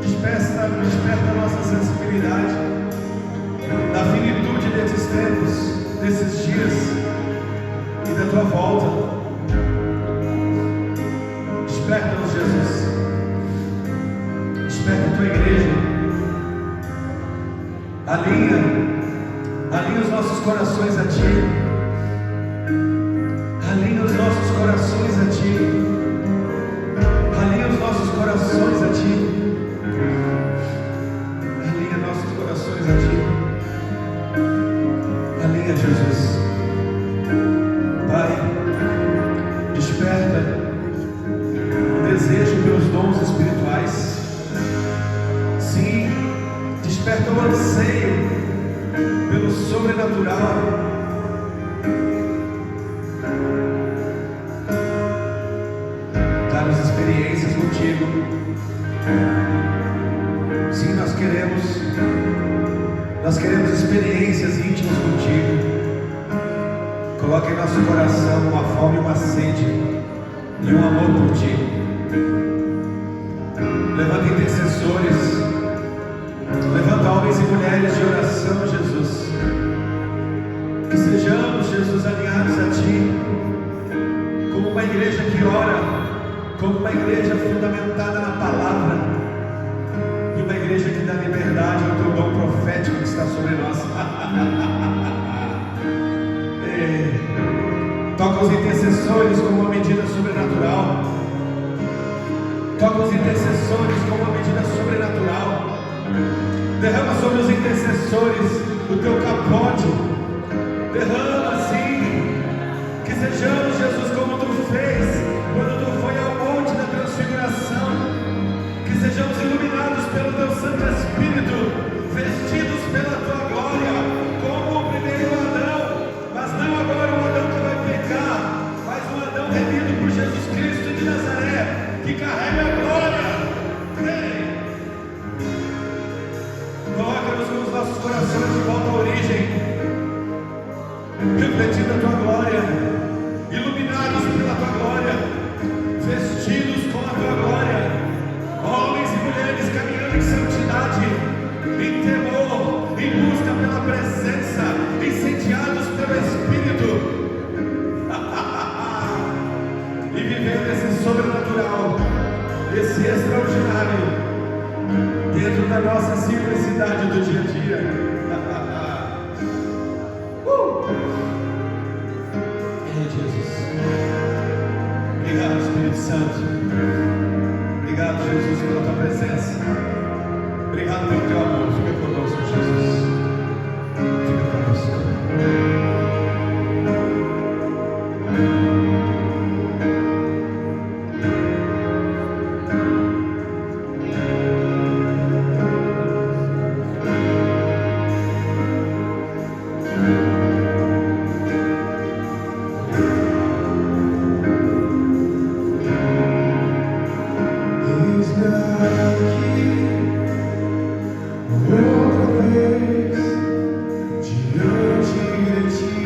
Desperta a nossa sensibilidade da finitude desses tempos, desses dias e da tua volta. Desperta-nos, Jesus. Desperta a tua igreja. Alinha os nossos corações a ti. Alinha os nossos corações a ti. Alinha os nossos corações a ti. Alinha nossos corações a ti. Alinha, Jesus. Pai, desperta o desejo pelos dons espirituais. Sim, desperta o anseio pelo sobrenatural. Dá-nos experiências contigo. Sim, nós queremos experiências íntimas contigo. Coloque em nosso coração uma fome, uma sede e um amor por ti. Levanta intercessores, levanta homens e mulheres de oração, Jesus. Que sejamos, Jesus, alinhados a ti, como uma igreja que ora, como uma igreja fundamentada na palavra, e uma igreja que dá liberdade ao teu dom profético que está sobre nós. Toca os intercessores como uma medida sobrenatural. Toca os intercessores como uma medida sobrenatural. Derrama sobre os intercessores o teu capote. Derrama, sim. Que sejamos, Jesus, como tu fez quando tu foi ao monte da transfiguração. Que sejamos iluminados pelo teu Santo Espírito, vestidos pela tua glória, como o primeiro Adão, mas não agora o Adão que vai pecar, mas um Adão remido por Jesus Cristo de Nazaré, que carrega a glória. Coloca-nos com os nossos corações de volta à origem, refletindo a tua glória, iluminados pela tua glória, vestidos com a tua glória, homens e mulheres caminhando em santidade, em temor, em busca pela presença, incendiados pelo Espírito. E vivendo esse sobrenatural, esse extraordinário, dentro da nossa simplicidade do dia a dia. Jesus. Obrigado, Espírito Santo. Obrigado, Jesus, pela tua presença. Obrigado pelo teu amor. Fica conosco, Jesus. Fica conosco. Outra vez diante de ti.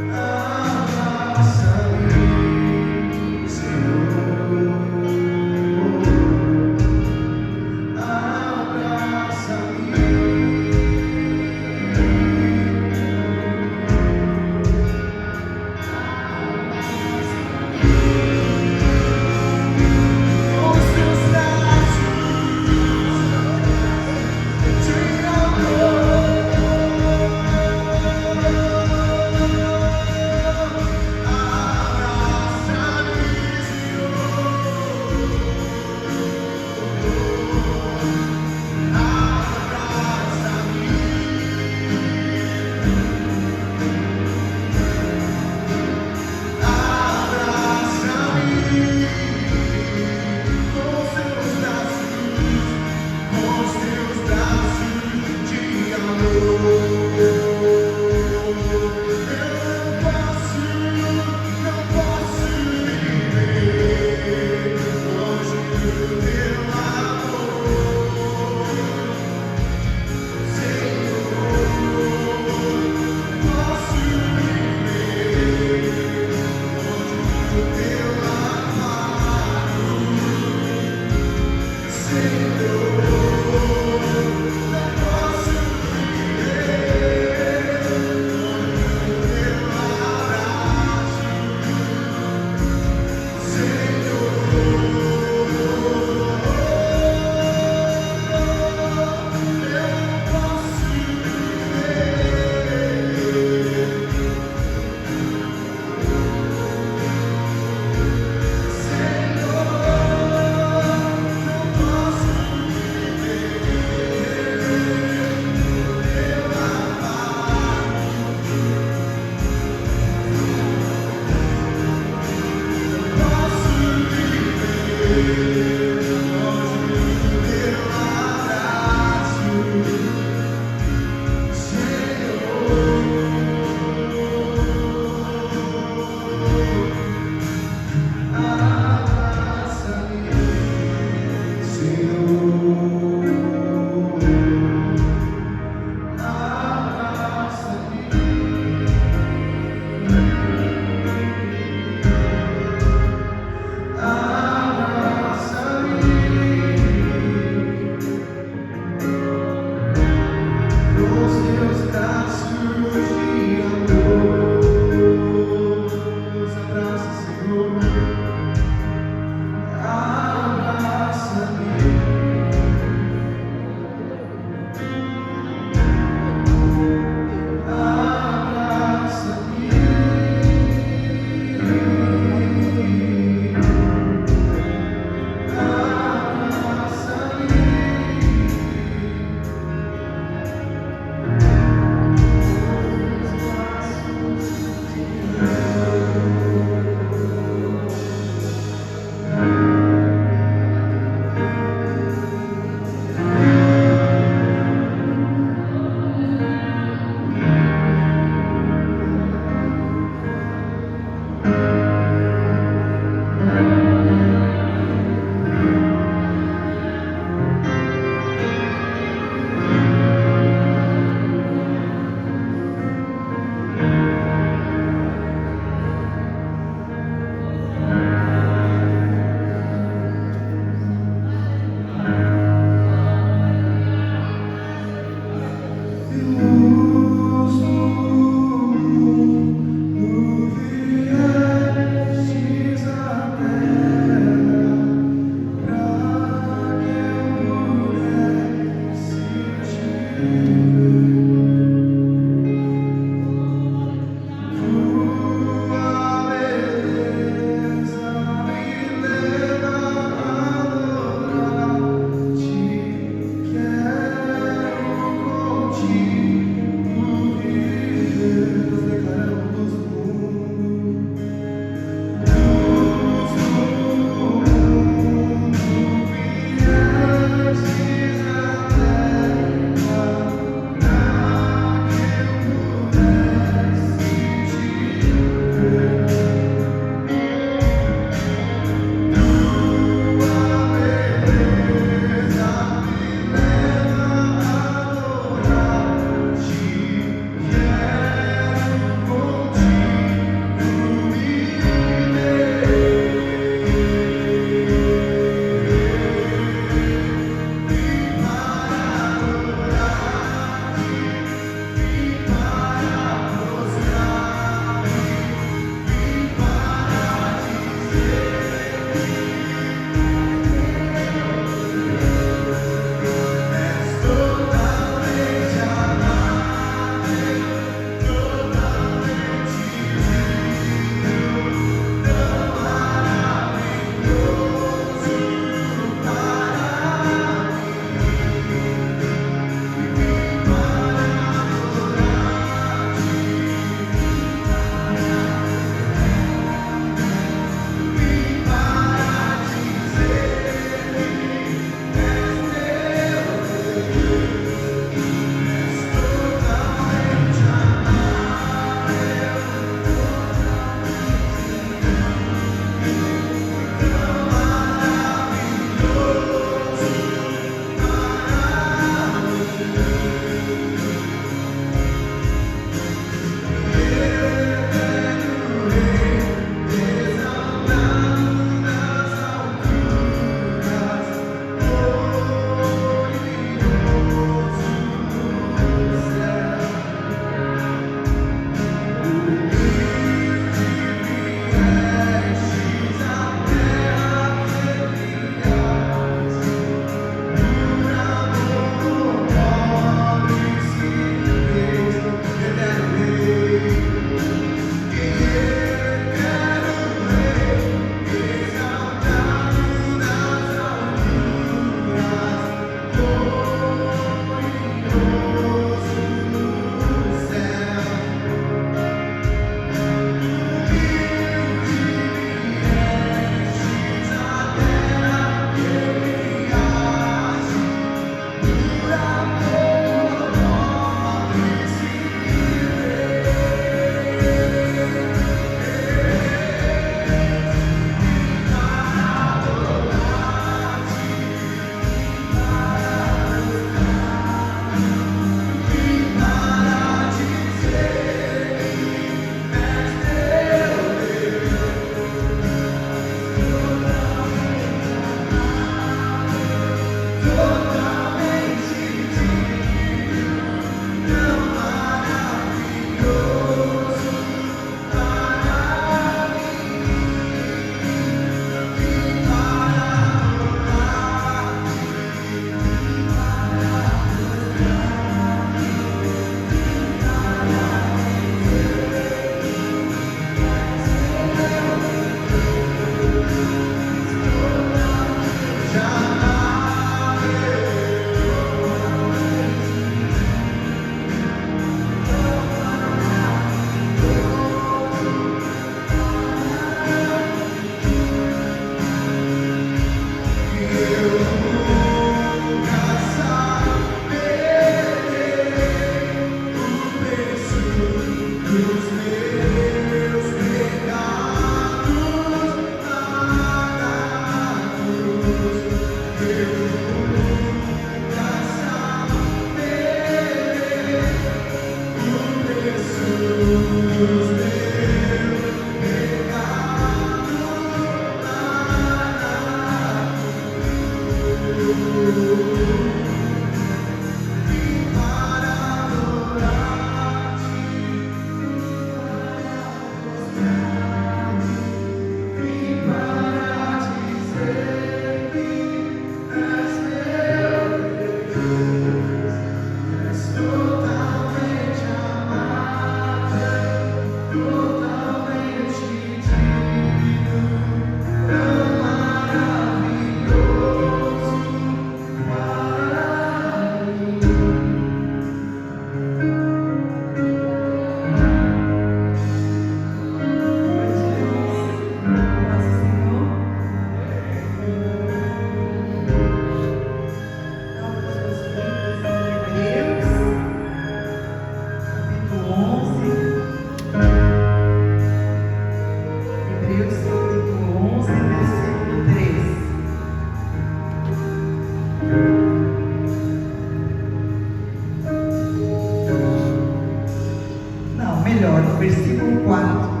melhor. Versículo 4.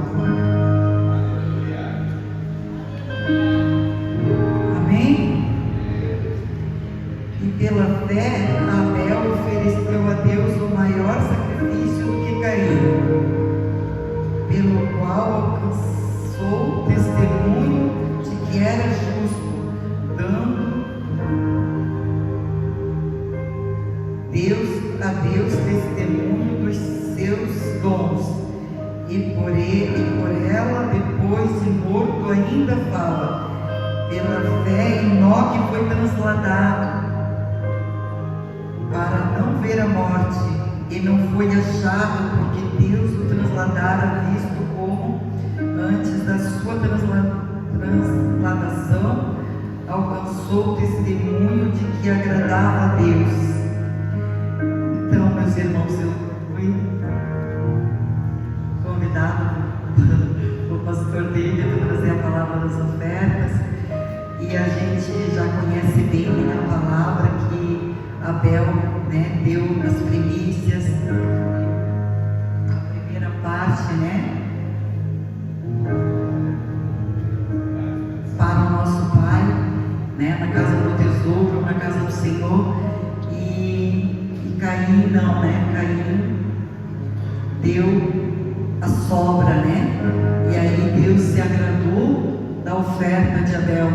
Amém? E pela fé, Abel ofereceu a Deus o maior sacrifício do que Caim, pelo qual alcançou testemunho de que era justo, dando a Deus testemunho dos seus dons, e por ela, depois de morto, ainda fala. Pela fé, Enoque foi transladado para não ver a morte, e não foi achado, porque Deus o transladara, visto como antes da sua transladação alcançou o testemunho de que agradava a Deus. Então, meus irmãos, eu fui convidado pelo pastor dele para trazer a palavra das ofertas, e a gente já conhece bem a palavra que Abel, né, deu as primícias, a primeira parte, né, para o nosso Pai, né, na casa do tesouro, na casa do Senhor. E Caim não, né? Caim deu a sobra, né? E aí Deus se agradou da oferta de Abel,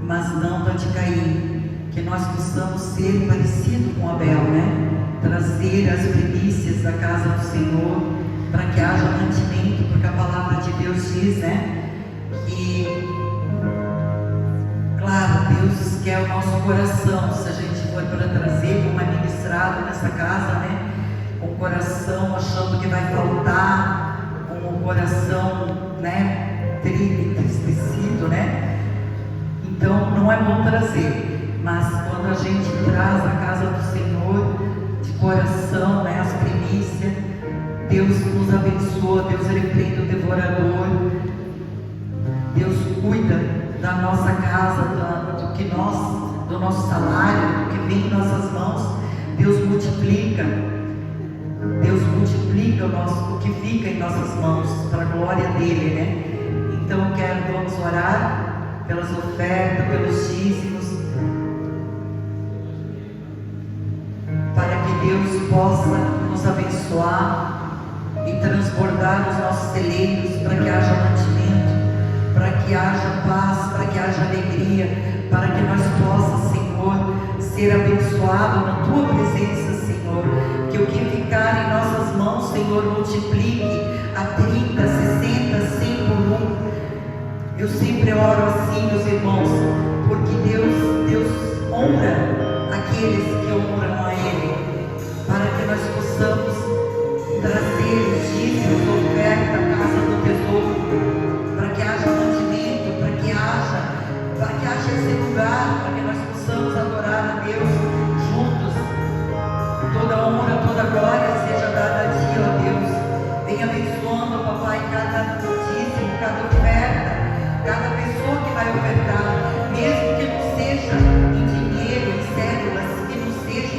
mas não da de Caim. Que nós possamos ser parecidos com Abel, né? Trazer as primícias da casa do Senhor, para que haja mantimento, porque a palavra de Deus diz, né? Que, claro, Deus quer o nosso coração. Se a gente for para trazer, como é ministrado nessa casa, né? Com o coração achando que vai faltar, com o coração, né? Entristecido, né? Então, não é bom trazer. Mas quando a gente traz a casa do Senhor de coração, né, as primícias, Deus nos abençoa, Deus repreende o devorador, Deus cuida da nossa casa, do nosso salário, do que vem em nossas mãos. Deus multiplica o que fica em nossas mãos, para a glória dele, né? Então vamos orar pelas ofertas, pelos dízimos, para que Deus possa nos abençoar e transbordar os nossos celeiros, para que haja mantimento, para que haja paz, para que haja alegria, para que nós possamos, Senhor, ser abençoados na Tua presença, Senhor. Que o que ficar em nossas mãos, Senhor, multiplique a 30, 60, 100 por um. Eu sempre oro assim, meus irmãos, porque Deus honra aqueles que honram a Ele, para que nós possamos trazer dízimos, oferta à casa do tesouro, para que haja mantimento, para que haja esse lugar, para que nós possamos adorar a Deus juntos. Toda honra, toda glória seja dada a Ti, ó Deus. Venha abençoando, papai, cada dízimo, cada oferta, cada pessoa que vai ofertar, mesmo que não seja em dinheiro, em cédulas, que não seja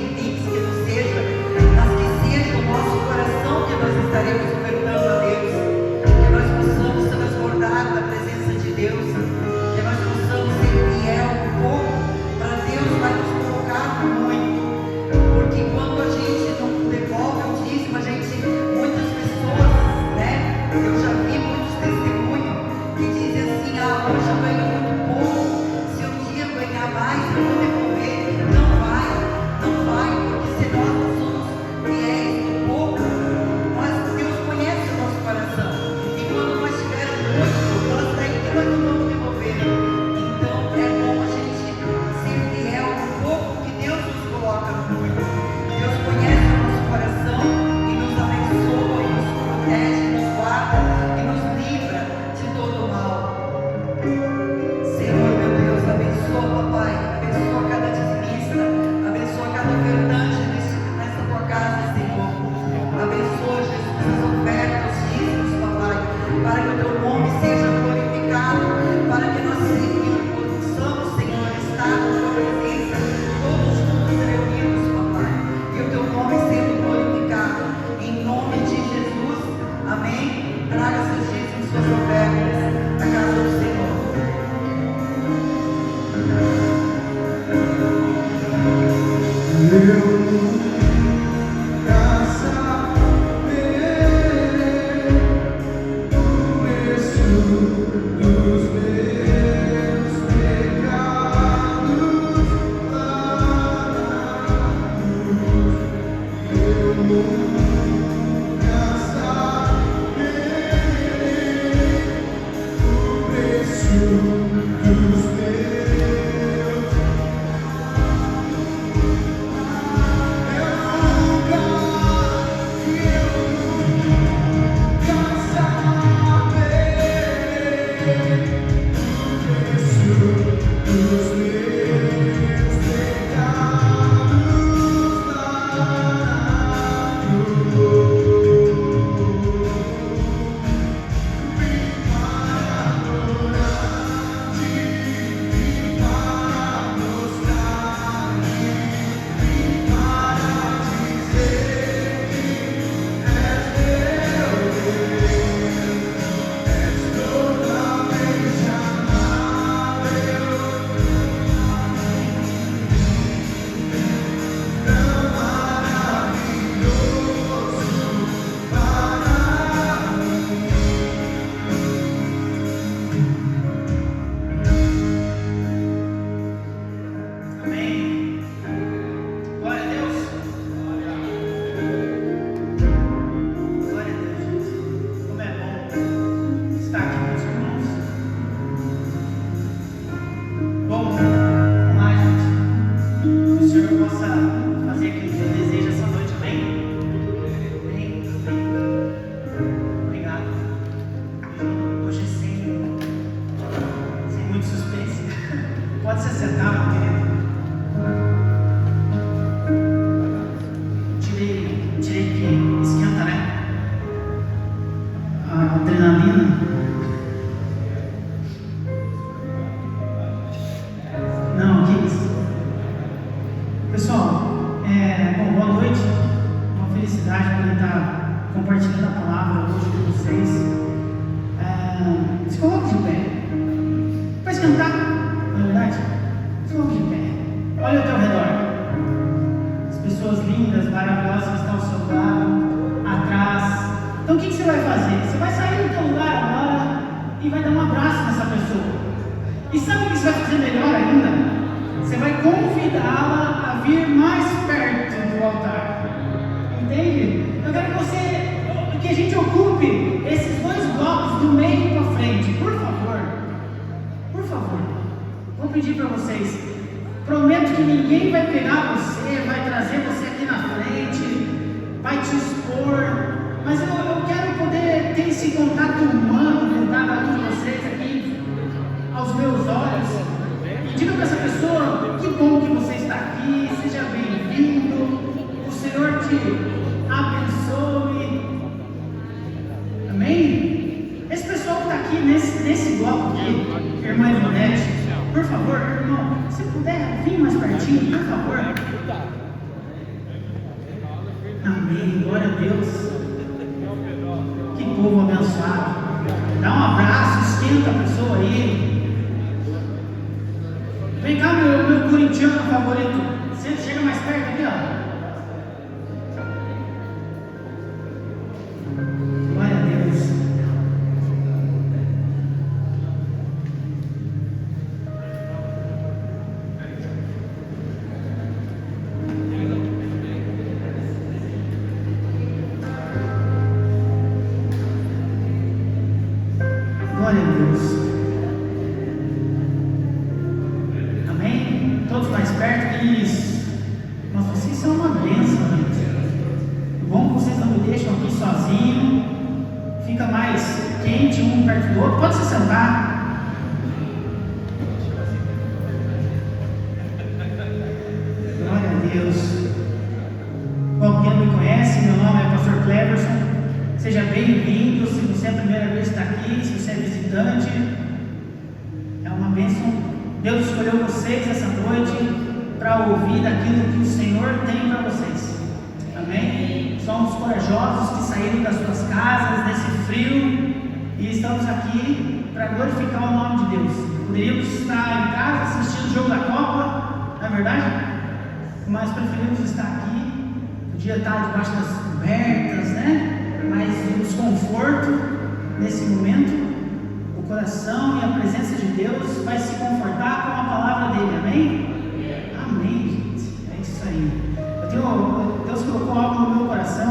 Deus colocou algo no meu coração.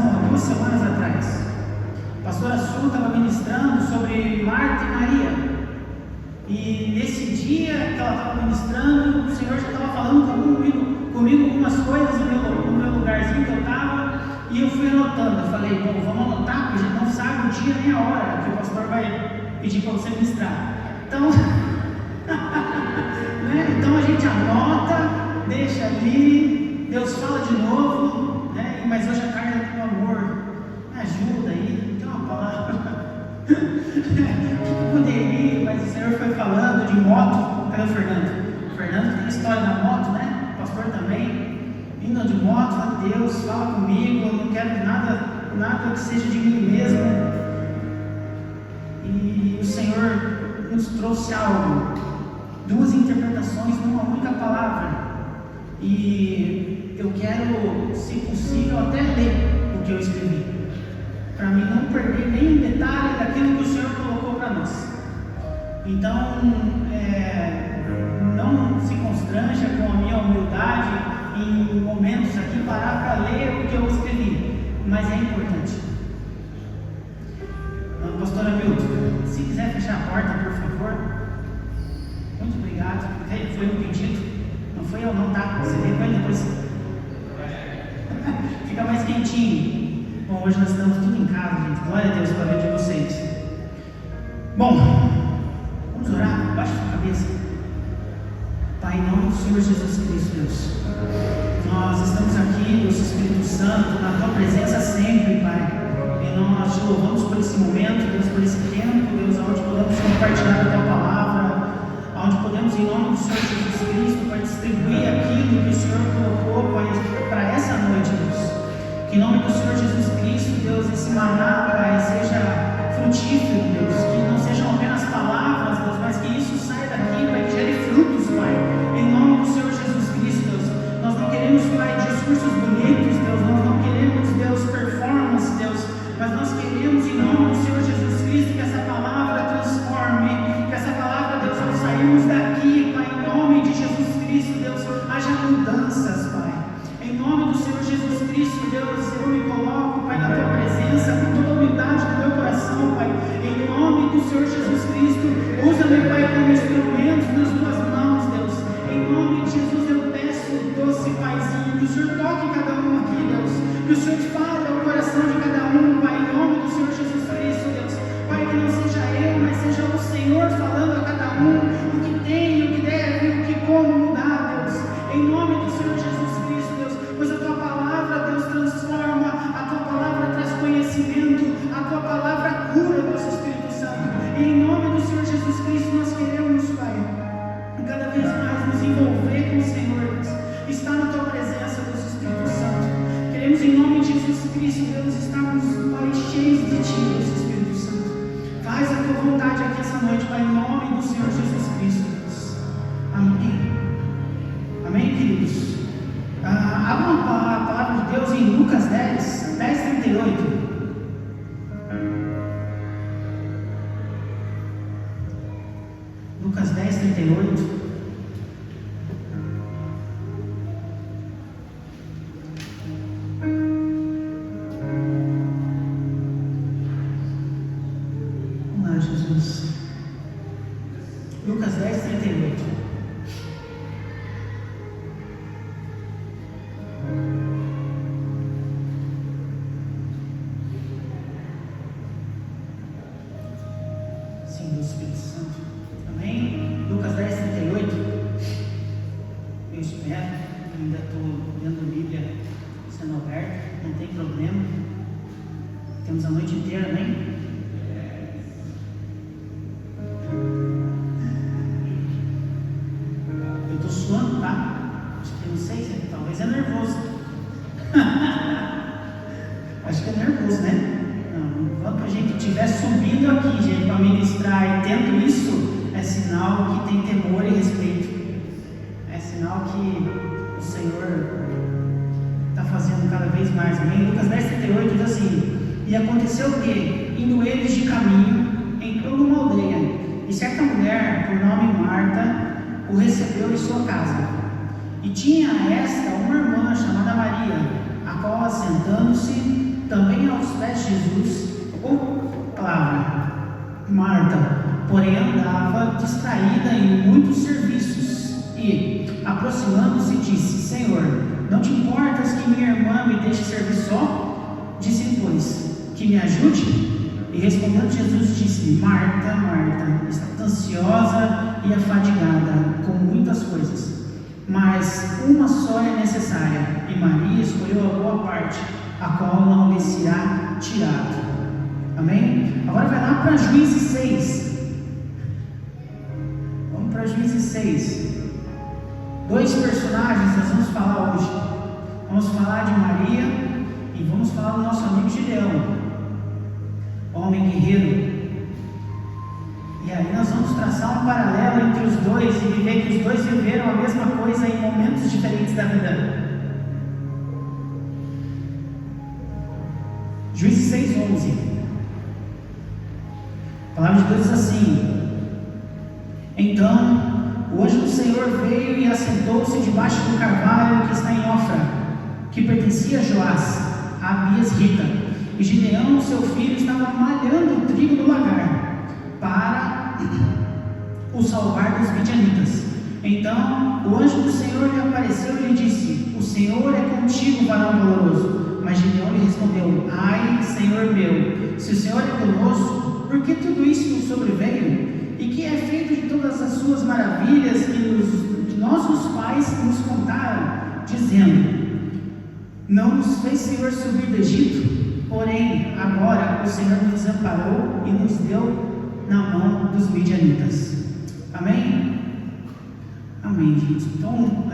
semanas atrás. A pastora Su estava ministrando sobre Marta e Maria. E nesse dia que ela estava ministrando, o Senhor já estava falando comigo algumas coisas no meu lugarzinho que eu estava. E eu fui anotando. Eu falei, bom, vamos anotar, porque a gente não sabe o dia nem a hora que o pastor vai pedir para você ministrar. Então, né? Então a gente anota, deixa ali, Deus fala de novo, né? Mas hoje a carga do amor, me ajuda aí, tem uma palavra. Eu poderia ir, mas o Senhor foi falando de moto. Cadê o Fernando? O Fernando tem a história da moto, né? O pastor também. Vindo de moto, fala, Deus, fala comigo, eu não quero nada que seja de mim mesmo. E o Senhor nos trouxe algo, duas interpretações numa única palavra. E eu quero, se possível, até ler o que eu escrevi, para mim não perder nenhum detalhe daquilo que o Senhor colocou para nós. Então, não se constranja com a minha humildade em momentos aqui parar para ler o que eu escrevi, mas é importante. Pastora Milton, se quiser fechar a porta, por favor. Muito obrigado. Foi um pedido, não foi eu não, tá? Você vê com ele depois. Fica mais quentinho. Bom, hoje nós estamos tudo em casa, gente. Glória a Deus para ver de vocês. Bom, vamos orar. Baixa a cabeça. Pai, em nome do Senhor Jesus Cristo, Deus, nós estamos aqui, Deus Espírito Santo, na Tua presença sempre, Pai. E nós te louvamos por esse momento, Deus, por esse tempo, Deus, onde podemos compartilhar a Tua palavra, onde podemos, em nome do Senhor Jesus Cristo, Pai, distribuir aquilo que o Senhor colocou, Pai, para essa noite, Deus. Que em nome do Senhor Jesus Cristo, Deus, esse maná, Pai, seja frutífero, Deus, que não sejam apenas palavras, Deus, mas que isso saia daqui, Pai, que gere frutos, Pai, em nome do Senhor Jesus Cristo, Deus. Nós não queremos, Pai, discursos bonitos, Deus, nós não queremos, Deus, performance, Deus, mas nós queremos, em nome do Senhor Jesus Cristo, que essa palavra transforme, que essa palavra, Deus, ao sairmos daqui, Pai, em nome de Jesus Cristo, Deus, haja mudanças, Pai. Em nome do Senhor Jesus Cristo, Deus, eu me coloco, Pai, na Tua presença, com toda a humildade do meu coração, Pai. Em nome do Senhor Jesus Cristo, usa-me, Pai, como instrumento nas Tuas mãos, Deus. Em nome de Jesus, eu peço, doce Paizinho, que o Senhor toque cada um aqui, Deus. Que o Senhor fale ao coração de cada um, Pai, em nome do Senhor Jesus Cristo, Deus. Pai, que não seja eu, mas seja o Senhor falando a cada um o que tem, o que deve, o que como mudar, Deus. Em nome do Senhor Jesus Cristo, Deus. Pois a Tua palavra, Deus, transforma, a Tua palavra traz conhecimento, a Tua palavra cura, Deus Espírito Santo. E em nome do Senhor Jesus Cristo, nós queremos, Pai, cada vez mais nos envolver com o Senhor, Deus. Estar na Tua presença, Deus Espírito Santo. Queremos, em nome de Jesus Cristo, Deus, estarmos, Pai, cheios de Ti, Deus Espírito Santo. Faz a Tua vontade aqui essa noite, Pai, em nome do Senhor Jesus Cristo, Deus. Amém. Amém, queridos? Abram a palavra de Deus em Lucas 10:38. Lucas 10:38. Vamos lá, Jesus. Lucas 10:38. Sim, do Espírito Santo. Amém? Lucas 10:38. Eu espero, ainda estou lendo a Bíblia sendo aberta, não tem problema. Temos a noite inteira, amém? Eu estou suando, tá? Acho que não sei, talvez é nervoso. Acho que é nervoso, né? Enquanto a gente estiver subindo aqui, gente, para ministrar e tendo isso, é sinal que tem temor e respeito. É sinal que o Senhor está fazendo cada vez mais. Amém? Lucas 10:38 diz assim: e aconteceu que, indo eles de caminho, entrou numa aldeia, e certa mulher, por nome Marta, o recebeu em sua casa. E tinha esta uma irmã chamada Maria, a qual, assentando-se, também aos pés de Jesus, palavra. Marta, porém, andava distraída em muitos serviços e, aproximando-se, disse: Senhor, não te importas que minha irmã me deixe servir só? Disse, pois, que me ajude? E respondendo Jesus, disse: Marta, Marta, estás ansiosa e afadigada com muitas coisas, mas uma só é necessária, e Maria escolheu a boa parte, a qual não lhe será tirada. Amém? Agora vai lá para Juízes 6. Vamos para Juízes 6. 2 personagens nós vamos falar hoje. Vamos falar de Maria e vamos falar do nosso amigo Gideão, homem guerreiro. E aí nós vamos traçar um paralelo entre os dois e ver que os dois viveram a mesma coisa em momentos diferentes da vida. Juízes 6:11. A palavra de Deus diz assim: Então o anjo do Senhor veio e assentou-se debaixo do carvalho que está em Ofra, que pertencia a Joás, a Abias Rita. E Gideão, seu filho, estava malhando o trigo no lagar, para o salvar dos midianitas. Então o anjo do Senhor lhe apareceu e lhe disse: O Senhor é contigo, varão valoroso. Mas Gideão lhe respondeu: Ai, Senhor meu, se o Senhor é conosco, por que tudo isso nos sobreveio? E que é feito de todas as suas maravilhas que nossos pais nos contaram, dizendo: Não nos fez Senhor subir do Egito? Porém, agora o Senhor nos desamparou e nos deu na mão dos midianitas. Amém? Amém, gente. Então,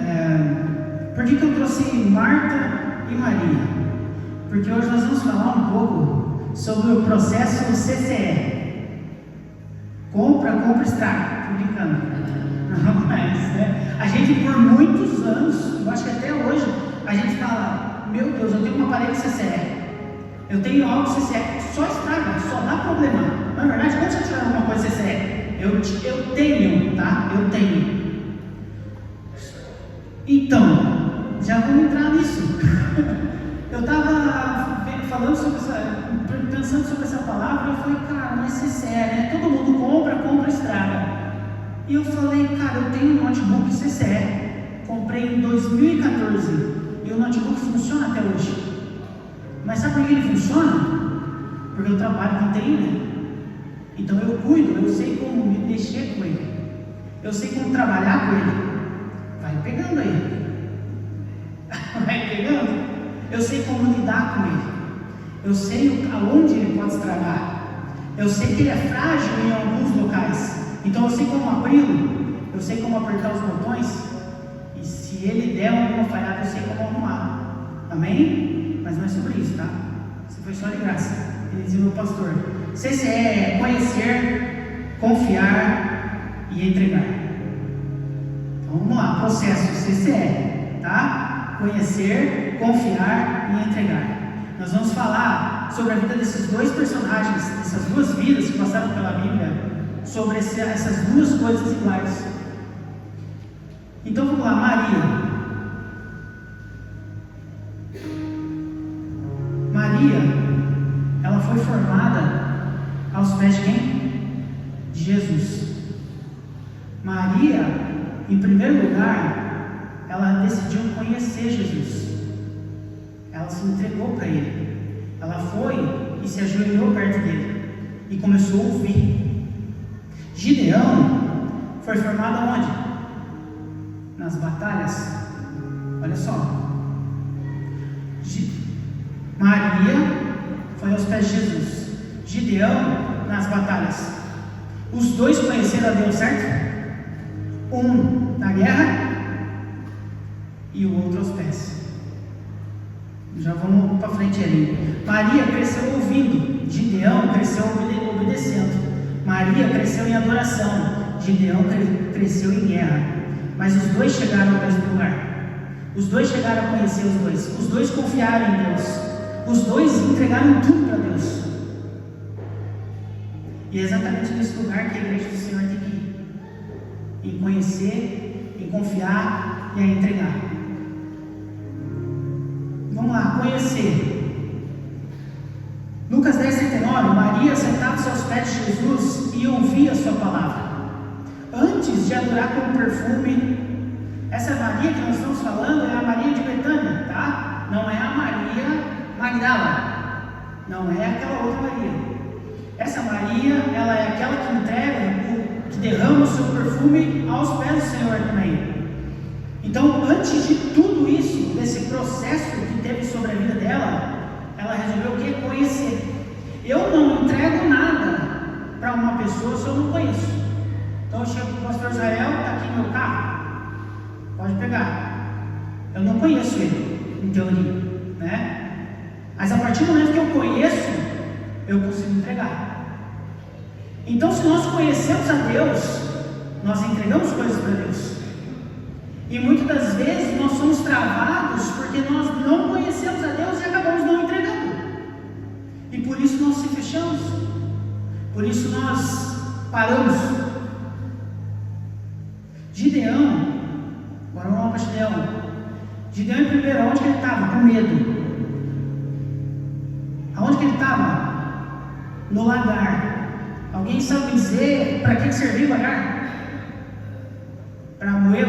por que eu trouxe Marta e Maria? Porque hoje nós vamos falar um pouco sobre o processo CCE. Compra, estraga. Estou brincando. Não, mas, a gente por muitos anos, eu acho que até hoje, a gente fala: Meu Deus, eu tenho um aparelho CCE. Eu tenho algo CCE, só estraga, só dá problema. Na verdade, quando você tiver alguma coisa CCE, eu tenho, tá? Eu tenho. Então, já vamos entrar nisso. Eu estava pensando sobre essa palavra, e eu falei: cara, mas CCE, né? Todo mundo compra, estraga. E eu falei: cara, eu tenho um notebook CCE, comprei em 2014, e o notebook funciona até hoje. Mas sabe por que ele funciona? Porque eu trabalho com TI, né? Então eu cuido, eu sei como me mexer com ele, eu sei como trabalhar com ele. Vai pegando aí. Vai pegando. Eu sei como lidar com ele. Eu sei aonde ele pode estragar. Eu sei que ele é frágil em alguns locais. Então eu sei como abri-lo. Eu sei como apertar os botões. E se ele der alguma falhada, eu sei como arrumar. Amém? Mas não é sobre isso, tá? Isso foi só de graça. Ele dizia: meu pastor, CCE é conhecer, confiar e entregar. Então vamos lá, processo CCE, tá? Conhecer, confiar e entregar. Nós vamos falar sobre a vida desses 2 personagens, dessas 2 vidas que passaram pela Bíblia, sobre essas 2 coisas iguais. Então vamos lá, Maria, ela foi formada aos pés de quem? De Jesus. Maria, em primeiro lugar, ela decidiu conhecer Jesus. Ela se entregou para Ele. Ela foi e se ajoelhou perto dele e começou a ouvir. Gideão foi formado aonde? Nas batalhas. Olha só. Maria foi aos pés de Jesus. Gideão nas batalhas. Os 2 conheceram a Deus, certo? Um na guerra e o outro aos pés. Já vamos para frente ali. Maria cresceu ouvindo. Gideão cresceu obedecendo. Maria cresceu em adoração. Gideão cresceu em guerra. Mas os 2 chegaram ao mesmo lugar. Os 2 chegaram a conhecer os 2. Os 2 confiaram em Deus. Os 2 entregaram tudo para Deus. E é exatamente nesse lugar que a igreja do Senhor tem que ir. Em conhecer, em confiar e a entregar. Vamos lá, conhecer. Maria sentava-se aos pés de Jesus e ouvia a sua palavra. Antes de adorar com perfume, essa Maria que nós estamos falando é a Maria de Betânia, tá? Não é a Maria Magdala, não é aquela outra Maria. Essa Maria, ela é aquela que entrega, que derrama o seu perfume aos pés do Senhor também. Então, antes de tudo isso, desse processo que teve sobre a vida dela, ela resolveu o quê? Conhecer. Eu não entrego nada para uma pessoa se eu não conheço. Então eu chego para o pastor Israel, está aqui meu carro, pode pegar. Eu não conheço ele, em teoria, né? Mas a partir do momento que eu conheço, eu consigo entregar. Então, se nós conhecemos a Deus, nós entregamos coisas para Deus. E muitas das vezes nós somos travados porque nós não conhecemos a Deus e acabamos não entregando. E por isso nós se fechamos. Por isso nós paramos. Gideão, agora vamos para Gideão. Gideão, primeiro, onde que ele estava? Com medo. Aonde que ele estava? No lagar. Alguém sabe dizer para que serviu o lagar? Para moer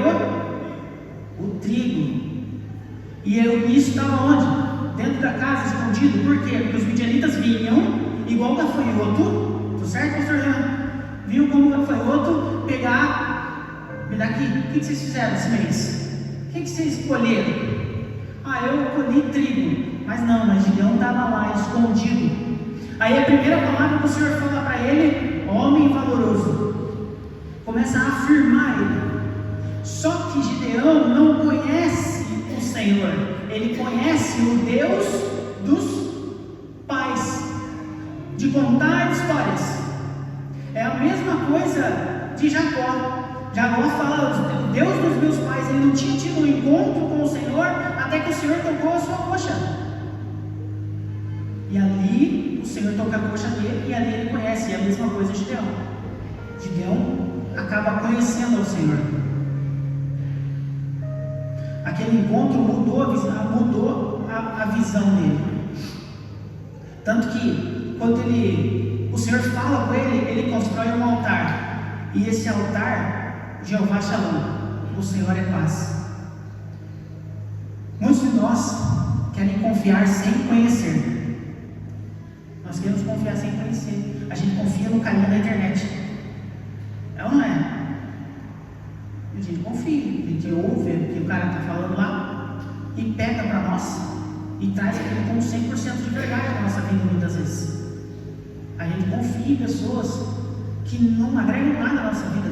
o trigo. E isso estava onde? Dentro da casa, escondido. Por quê? Porque os midianitas vinham, igual o gafanhoto, tá certo, pastor Jean? Vinham como o gafanhoto pegar. Me dá aqui, o que vocês fizeram esse mês? O que vocês colheram? Eu colhi trigo. Mas Gideão estava lá, escondido. Aí a primeira palavra que o Senhor fala para ele, homem valoroso. Começa a afirmar ele. Só que Gideão não conhece o Senhor. Ele conhece o Deus dos pais, de contar histórias. É a mesma coisa de Jacó. Jacó fala, o Deus dos meus pais. Ele não tinha tido um encontro com o Senhor até que o Senhor tocou a sua coxa. E ali o Senhor toca a coxa dele e ali ele conhece. E a mesma coisa de Gideão. Gideão acaba conhecendo ao Senhor. Aquele encontro mudou a visão dele. Tanto que quando o Senhor fala com ele, ele constrói um altar. E esse altar, Jeová Shalom, o Senhor é paz. Muitos de nós querem confiar sem conhecer. Nós queremos confiar sem conhecer. A gente confia no carinha da internet. É ou não é? A gente confia, a gente ouve o que o cara está falando lá e pega para nós e traz aquilo como 100% de verdade na nossa vida muitas vezes. A gente confia em pessoas que não agregam nada na nossa vida,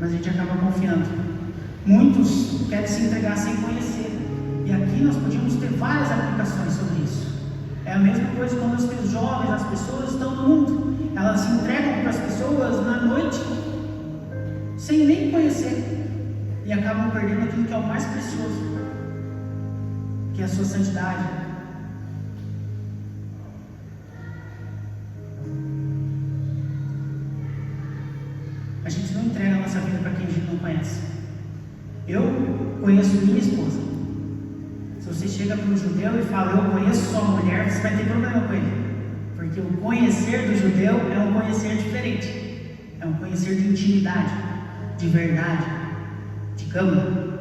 mas a gente acaba confiando. Muitos querem se entregar sem conhecer, e aqui nós podíamos ter várias aplicações sobre isso. É a mesma coisa quando os jovens, as pessoas estão no mundo, elas se entregam para as pessoas na noite sem nem conhecer e acabam perdendo aquilo que é o mais precioso, que é a sua santidade. A gente não entrega a nossa vida para quem a gente não conhece. Eu conheço minha esposa. Se você chega para um judeu e fala, eu conheço sua mulher, você vai ter problema com ele. Porque o conhecer do judeu é um conhecer diferente. É um conhecer de intimidade, de verdade, de cama,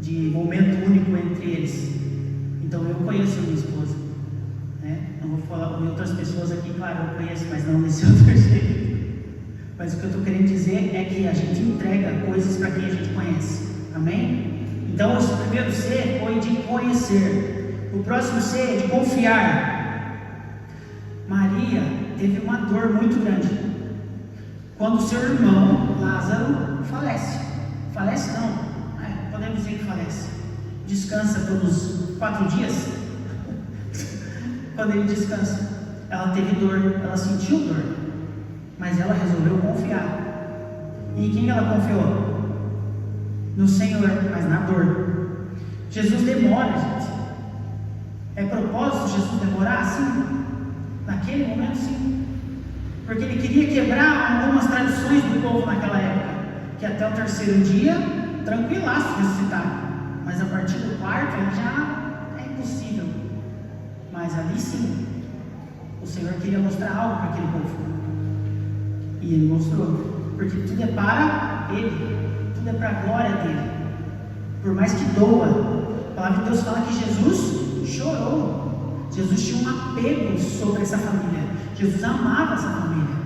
de momento único entre eles. Então eu conheço a minha esposa, né? Não vou falar com outras pessoas aqui, claro, eu conheço, mas não desse outro jeito. Mas o que eu estou querendo dizer é que a gente entrega coisas para quem a gente conhece. Amém? Então o primeiro C foi de conhecer. O próximo C é de confiar. Maria teve uma dor muito grande quando seu irmão Lázaro falece. Falece não, podemos dizer que falece. Descansa pelos 4 dias. Quando ele descansa, ela teve dor, ela sentiu dor, mas ela resolveu confiar. E em quem ela confiou? No Senhor, mas na dor. Jesus demora, gente. É propósito Jesus demorar? Sim. Naquele momento, sim. Porque ele queria quebrar algumas tradições do povo naquela época, que até o 3º dia, tranquilaço ressuscitar. Mas a partir do 4º, já é impossível. Mas ali sim, O Senhor queria mostrar algo para aquele povo. E Ele mostrou. Porque tudo é para Ele. Tudo é para a glória dEle. Por mais que doa, a palavra de Deus fala que Jesus chorou. Jesus tinha um apego sobre essa família. Jesus amava essa família.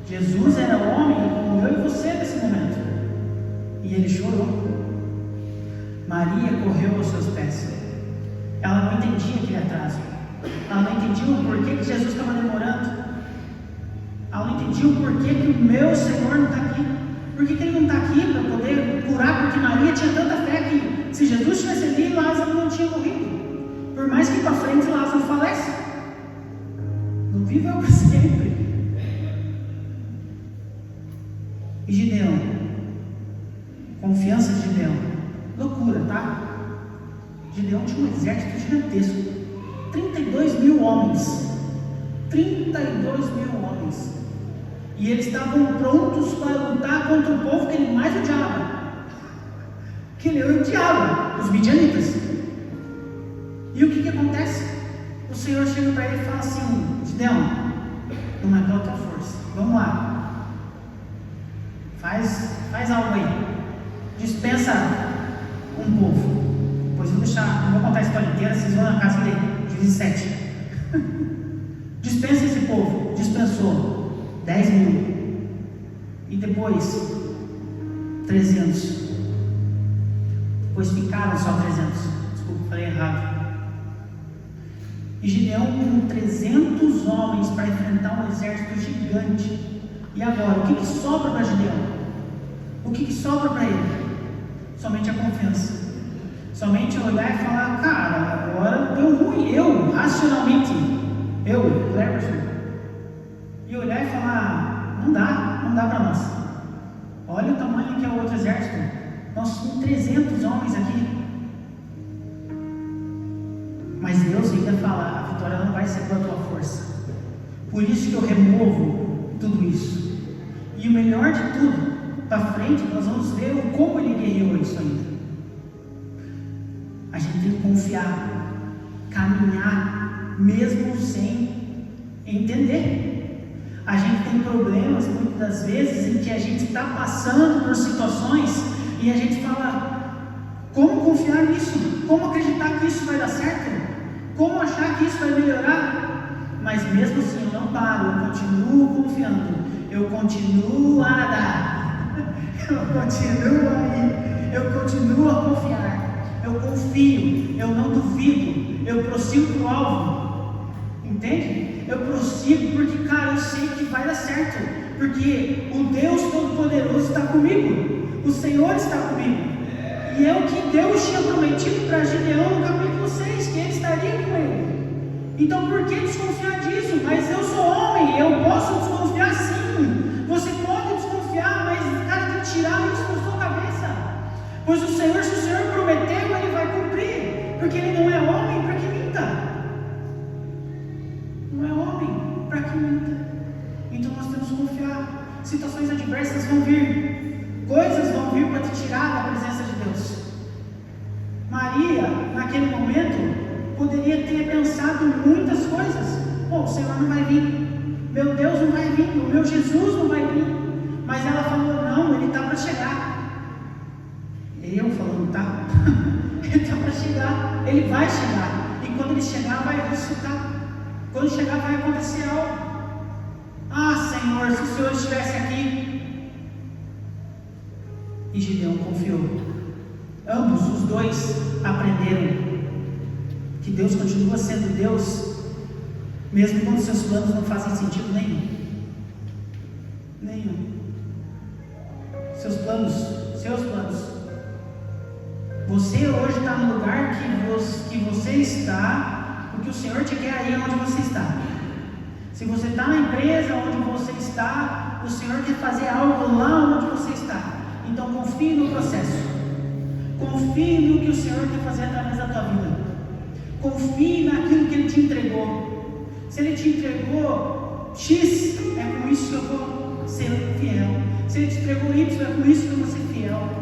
Jesus era homem como eu e você nesse momento. E Ele chorou. Maria correu aos seus pés. Ela não entendia aquele atraso. Ela não entendia o porquê que Jesus estava demorando. Ela não entendia o porquê que o meu Senhor não está aqui. Por que Ele não está aqui para poder curar? Porque Maria tinha tanta fé que se Jesus estivesse ali, Lázaro não tinha morrido. Por mais que para frente Lázaro falece, não viveu para sempre. E Gideão, confiança de Gideão, loucura, tá? Gideão tinha um exército gigantesco, 32 mil homens, 32 mil homens, e eles estavam prontos para lutar contra o povo que ele mais odiava, que ele odiava, os midianitas. E o que acontece? O Senhor chega para ele e fala assim: Gideão, não é pela tua força, vamos lá, faz algo aí, dispensa um povo. Depois eu vou deixar, não vou contar a história inteira, vocês vão na casa dele, Juízes 7. Dispensa esse povo. Dispensou 10 mil. E depois 300. Depois ficaram só 300. Desculpa, falei errado. E Gideão com 300 homens para enfrentar um exército gigante. E agora, o que sobra para Gideão? O que sobra para ele? Somente a confiança. Somente olhar e falar: cara, agora deu ruim. Eu, racionalmente, Cleverson, e olhar e falar: não dá para nós. Olha o tamanho que é o outro exército. Nós somos 300 homens aqui. Mas Deus ainda fala: a vitória não vai ser pela tua força. Por isso que eu removo tudo isso. E o melhor de tudo, para frente, nós vamos ver como ele guerreou isso ainda. A gente tem que confiar, caminhar, mesmo sem entender. A gente tem problemas, muitas das vezes, em que a gente está passando por situações e a gente fala: como confiar nisso? Como acreditar que isso vai dar certo? Como achar que isso vai melhorar? Mas mesmo assim eu não paro, eu continuo confiando, eu continuo a nadar, eu continuo a ir, eu continuo a confiar. Eu confio, eu não duvido, eu prossigo para o alvo, entende? Eu prossigo porque, cara, eu sei que vai dar certo, porque o Deus Todo-Poderoso está comigo, o Senhor está comigo, e é o que Deus tinha prometido para Gideão no capítulo 6, que ele estaria com ele. Então por que desconfiar disso? Mas eu sou homem, eu posso desconfiar sim, você pode desconfiar, mas cara, tem que tirar isso da sua cabeça. Pois o Senhor, se o Senhor prometeu, Ele vai cumprir, porque Ele não é homem para que minta. Não é homem para que minta. Então nós temos que confiar. Situações adversas vão vir, coisas vão vir para te tirar da presença de Deus. Maria, naquele momento, poderia ter pensado muitas coisas. Bom, o Senhor não vai vir, meu Deus não vai vir, o meu Jesus não vai vir. Mas ela falou: não, Ele está para chegar. Eu falando: tá? Ele está para chegar, Ele vai chegar, e quando Ele chegar vai ressuscitar, quando chegar vai acontecer algo. Ah, Senhor, se o Senhor estivesse aqui. E Gideão confiou. Ambos, os dois, aprenderam que Deus continua sendo Deus, mesmo quando seus planos não fazem sentido nenhum. Seus planos. Você hoje está no lugar que você está, porque o Senhor te quer aí onde você está. Se você está na empresa onde você está, o Senhor quer fazer algo lá onde você está. Então confie no processo. Confie no que o Senhor quer fazer através da tua vida. Confie naquilo que Ele te entregou. Se Ele te entregou X, é com isso que eu vou ser fiel. Se Ele te entregou Y, é com isso que eu vou ser fiel.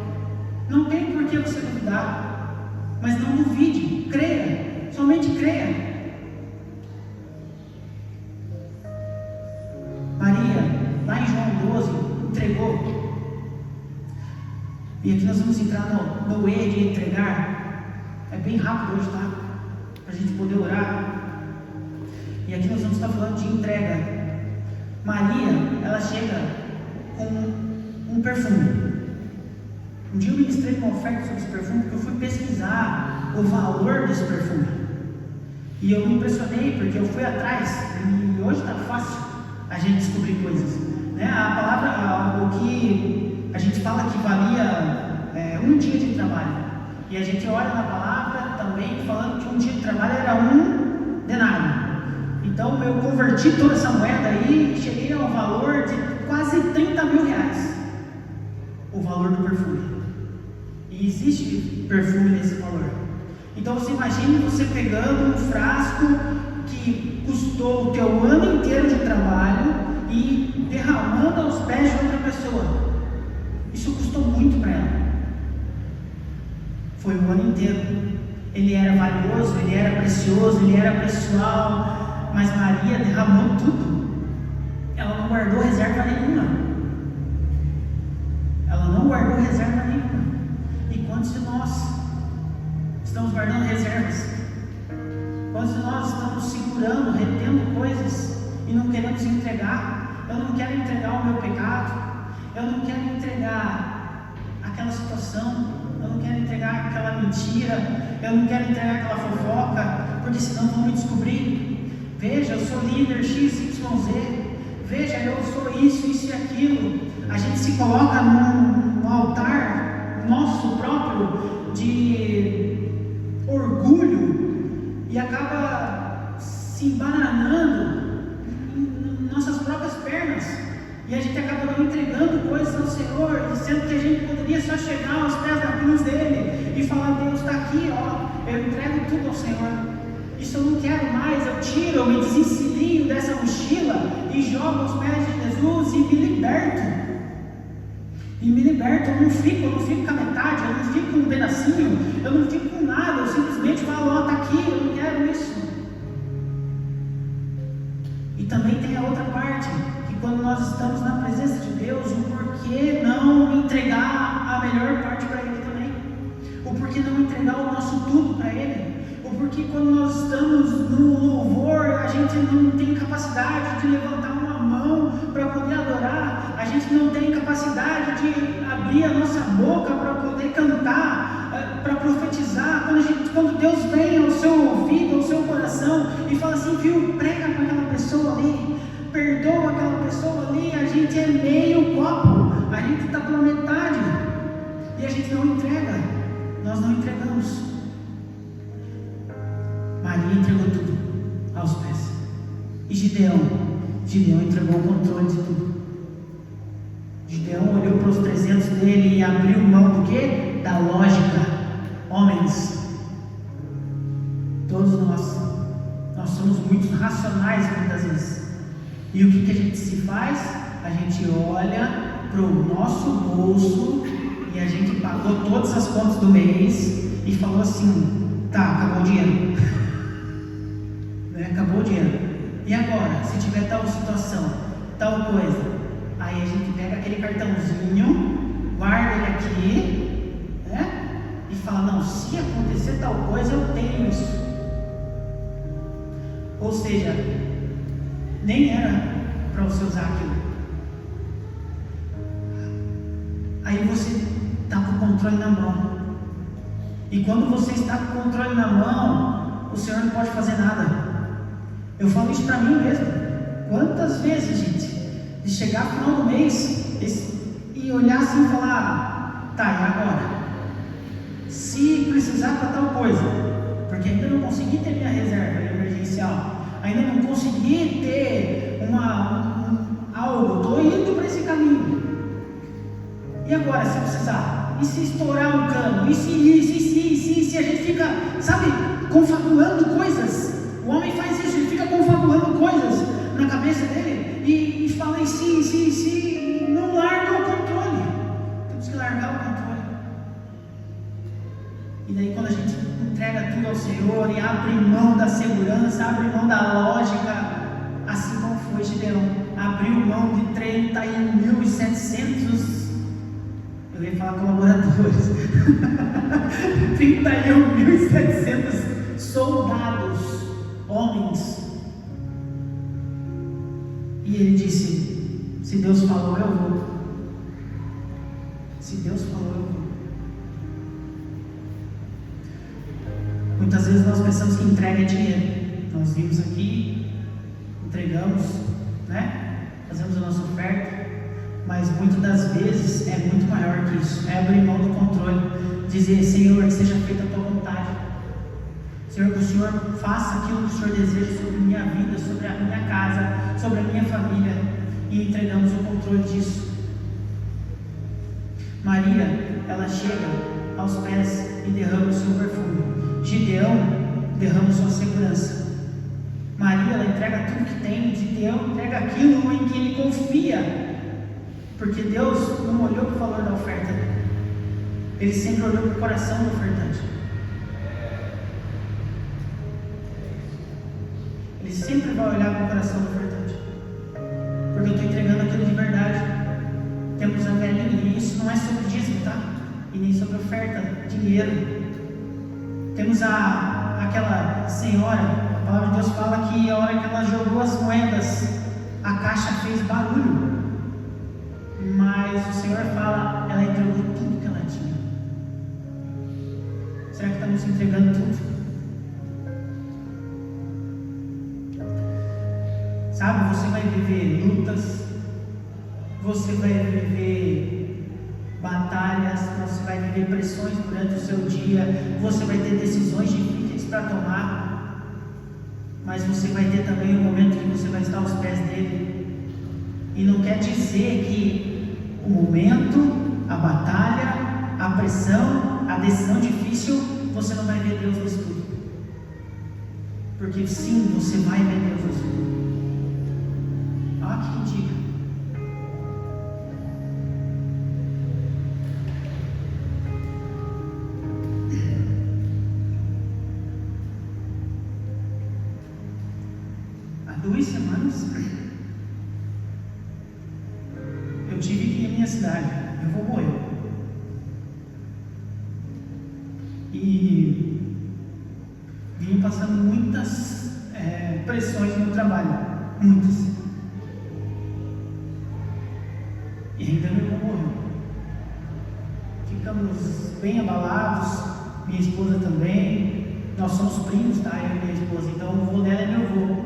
Não tem por que você duvidar, mas não duvide, creia, somente creia. entregou. E aqui nós vamos entrar no E de entregar. É bem rápido hoje, tá? Para a gente poder orar. E aqui nós vamos estar falando de entrega. Maria, ela chega com um perfume. Um dia eu ministrei uma oferta sobre esse perfume, porque eu fui pesquisar o valor desse perfume. E eu me impressionei, porque eu fui atrás. E hoje está fácil a gente descobrir coisas, né? A palavra, o que a gente fala que valia um dia de trabalho. E a gente olha na palavra também falando que um dia de trabalho era um denário. Então eu converti toda essa moeda aí e cheguei ao valor de quase 30 mil reais. O valor do perfume. E existe perfume nesse valor. Então você imagine você pegando um frasco que custou o teu ano inteiro de trabalho e derramando aos pés de outra pessoa. Isso custou muito para ela. Foi o ano inteiro. Ele era valioso, ele era precioso, ele era pessoal, mas Maria derramou tudo. Ela não guardou reserva nenhuma. Ela não guardou reserva nenhuma. E quantos de nós estamos guardando reservas? Quantos de nós estamos segurando, retendo coisas e não queremos entregar? Eu não quero entregar o meu pecado. Eu não quero entregar aquela situação. Eu não quero entregar aquela mentira. Eu não quero entregar aquela fofoca, porque senão vão me descobrir. Veja, eu sou líder XYZ. Veja, eu sou isso e aquilo. A gente se coloca num altar nosso próprio de orgulho e acaba se embananando em nossas próprias pernas. E a gente acaba não entregando coisas ao Senhor, dizendo que a gente poderia só chegar aos pés da cruz dele e falar: Deus está aqui, ó, eu entrego tudo ao Senhor. Isso eu não quero mais, eu tiro, eu me desensilinho dessa mochila e jogo aos pés de Jesus e me liberto. Eu não fico com a metade, eu não fico com um pedacinho, eu não fico com nada, eu simplesmente falo: ó, está aqui, eu não quero isso. E também tem a outra parte, que quando nós estamos na presença de Deus, o porquê não entregar a melhor parte para Ele também? O porquê não entregar o nosso tudo para Ele? O porquê quando nós estamos no louvor, a gente não tem capacidade de levantar uma mão para poder adorar, a gente não tem capacidade de abrir a nossa boca para poder cantar, para profetizar, quando Deus vem ao seu ouvido, ao seu coração e fala assim: viu, prega para aquela pessoa ali, perdoa aquela pessoa ali, a gente é meio copo, a gente está pela metade e a gente não entrega, nós não entregamos. Maria entregou tudo aos pés. E Gideão entregou o controle de tudo. Gideão olhou para os 300 dele e abriu mão do quê? Da lógica. Homens, todos nós somos muito racionais muitas vezes. E o que a gente se faz? A gente olha para o nosso bolso e a gente pagou todas as contas do mês e falou assim: tá, acabou o dinheiro. Acabou o dinheiro. E agora, se tiver tal situação, tal coisa, aí a gente pega aquele cartãozinho, guarda ele aqui, né? E fala: não, se acontecer tal coisa, eu tenho isso. Ou seja, nem era para você usar aquilo. Aí você está com o controle na mão. E quando você está com o controle na mão, o Senhor não pode fazer nada. Eu falo isso para mim mesmo. Quantas vezes, gente, de chegar no final do mês e olhar assim e falar: tá, e agora? Se precisar para tal coisa, porque ainda não consegui ter minha reserva emergencial, ainda não consegui ter algo, estou indo para esse caminho. E agora, se precisar? E se estourar um cano? E se a gente fica, sabe, confabulando coisas? O homem faz isso, ele fica confabulando coisas na cabeça dele e fala em si, e não larga o controle. Temos que largar o controle. E daí, quando a gente entrega tudo ao Senhor e abre mão da segurança, abre mão da lógica, assim como foi depois Gideão abriu mão de 31.700, eu ia falar colaboradores, 31.700 soldados, homens. E ele disse: se Deus falou, eu vou. Se Deus falou, eu vou. Muitas vezes nós pensamos que entrega é dinheiro. Nós vimos aqui, entregamos, né? Fazemos a nossa oferta, mas muitas das vezes é muito maior que isso. É abrir mão do controle, dizer: Senhor, que seja feita a tua vontade. Senhor, que o Senhor faça aquilo que o Senhor deseja sobre a minha vida, sobre a minha casa, sobre a minha família, e entregamos o controle disso. Maria, ela chega aos pés e derrama o seu perfume. Gideão derrama sua segurança. Maria, ela entrega tudo que tem. Gideão entrega aquilo em que ele confia, porque Deus não olhou para o valor da oferta, Ele sempre olhou para o coração do ofertante. Ele sempre vai olhar para o coração do ofertante, porque eu estou entregando aquilo de verdade. Temos a velhinha, e isso não é sobre dízimo, tá? E nem sobre oferta, dinheiro. Temos aquela senhora, a palavra de Deus fala que a hora que ela jogou as moedas, a caixa fez barulho, mas o Senhor fala, ela entregou tudo que ela tinha. Será que estamos entregando tudo? Sabe, você vai viver lutas, você vai viver batalhas, você vai viver pressões durante o seu dia, você vai ter decisões difíceis para tomar, mas você vai ter também um momento que você vai estar aos pés dele. E não quer dizer que o momento, a batalha, a pressão, a decisão difícil, você não vai ver Deus nisso tudo, porque sim, você vai ver Deus nisso tudo. Olha que dica. Há 2 semanas eu tive que ir à minha cidade, eu vou morrer. E vim passando muitas pressões no trabalho, muitas. E ainda não morreu. Ficamos bem abalados, minha esposa também. Nós somos primos, tá? Eu e minha esposa, então o avô dela é meu avô.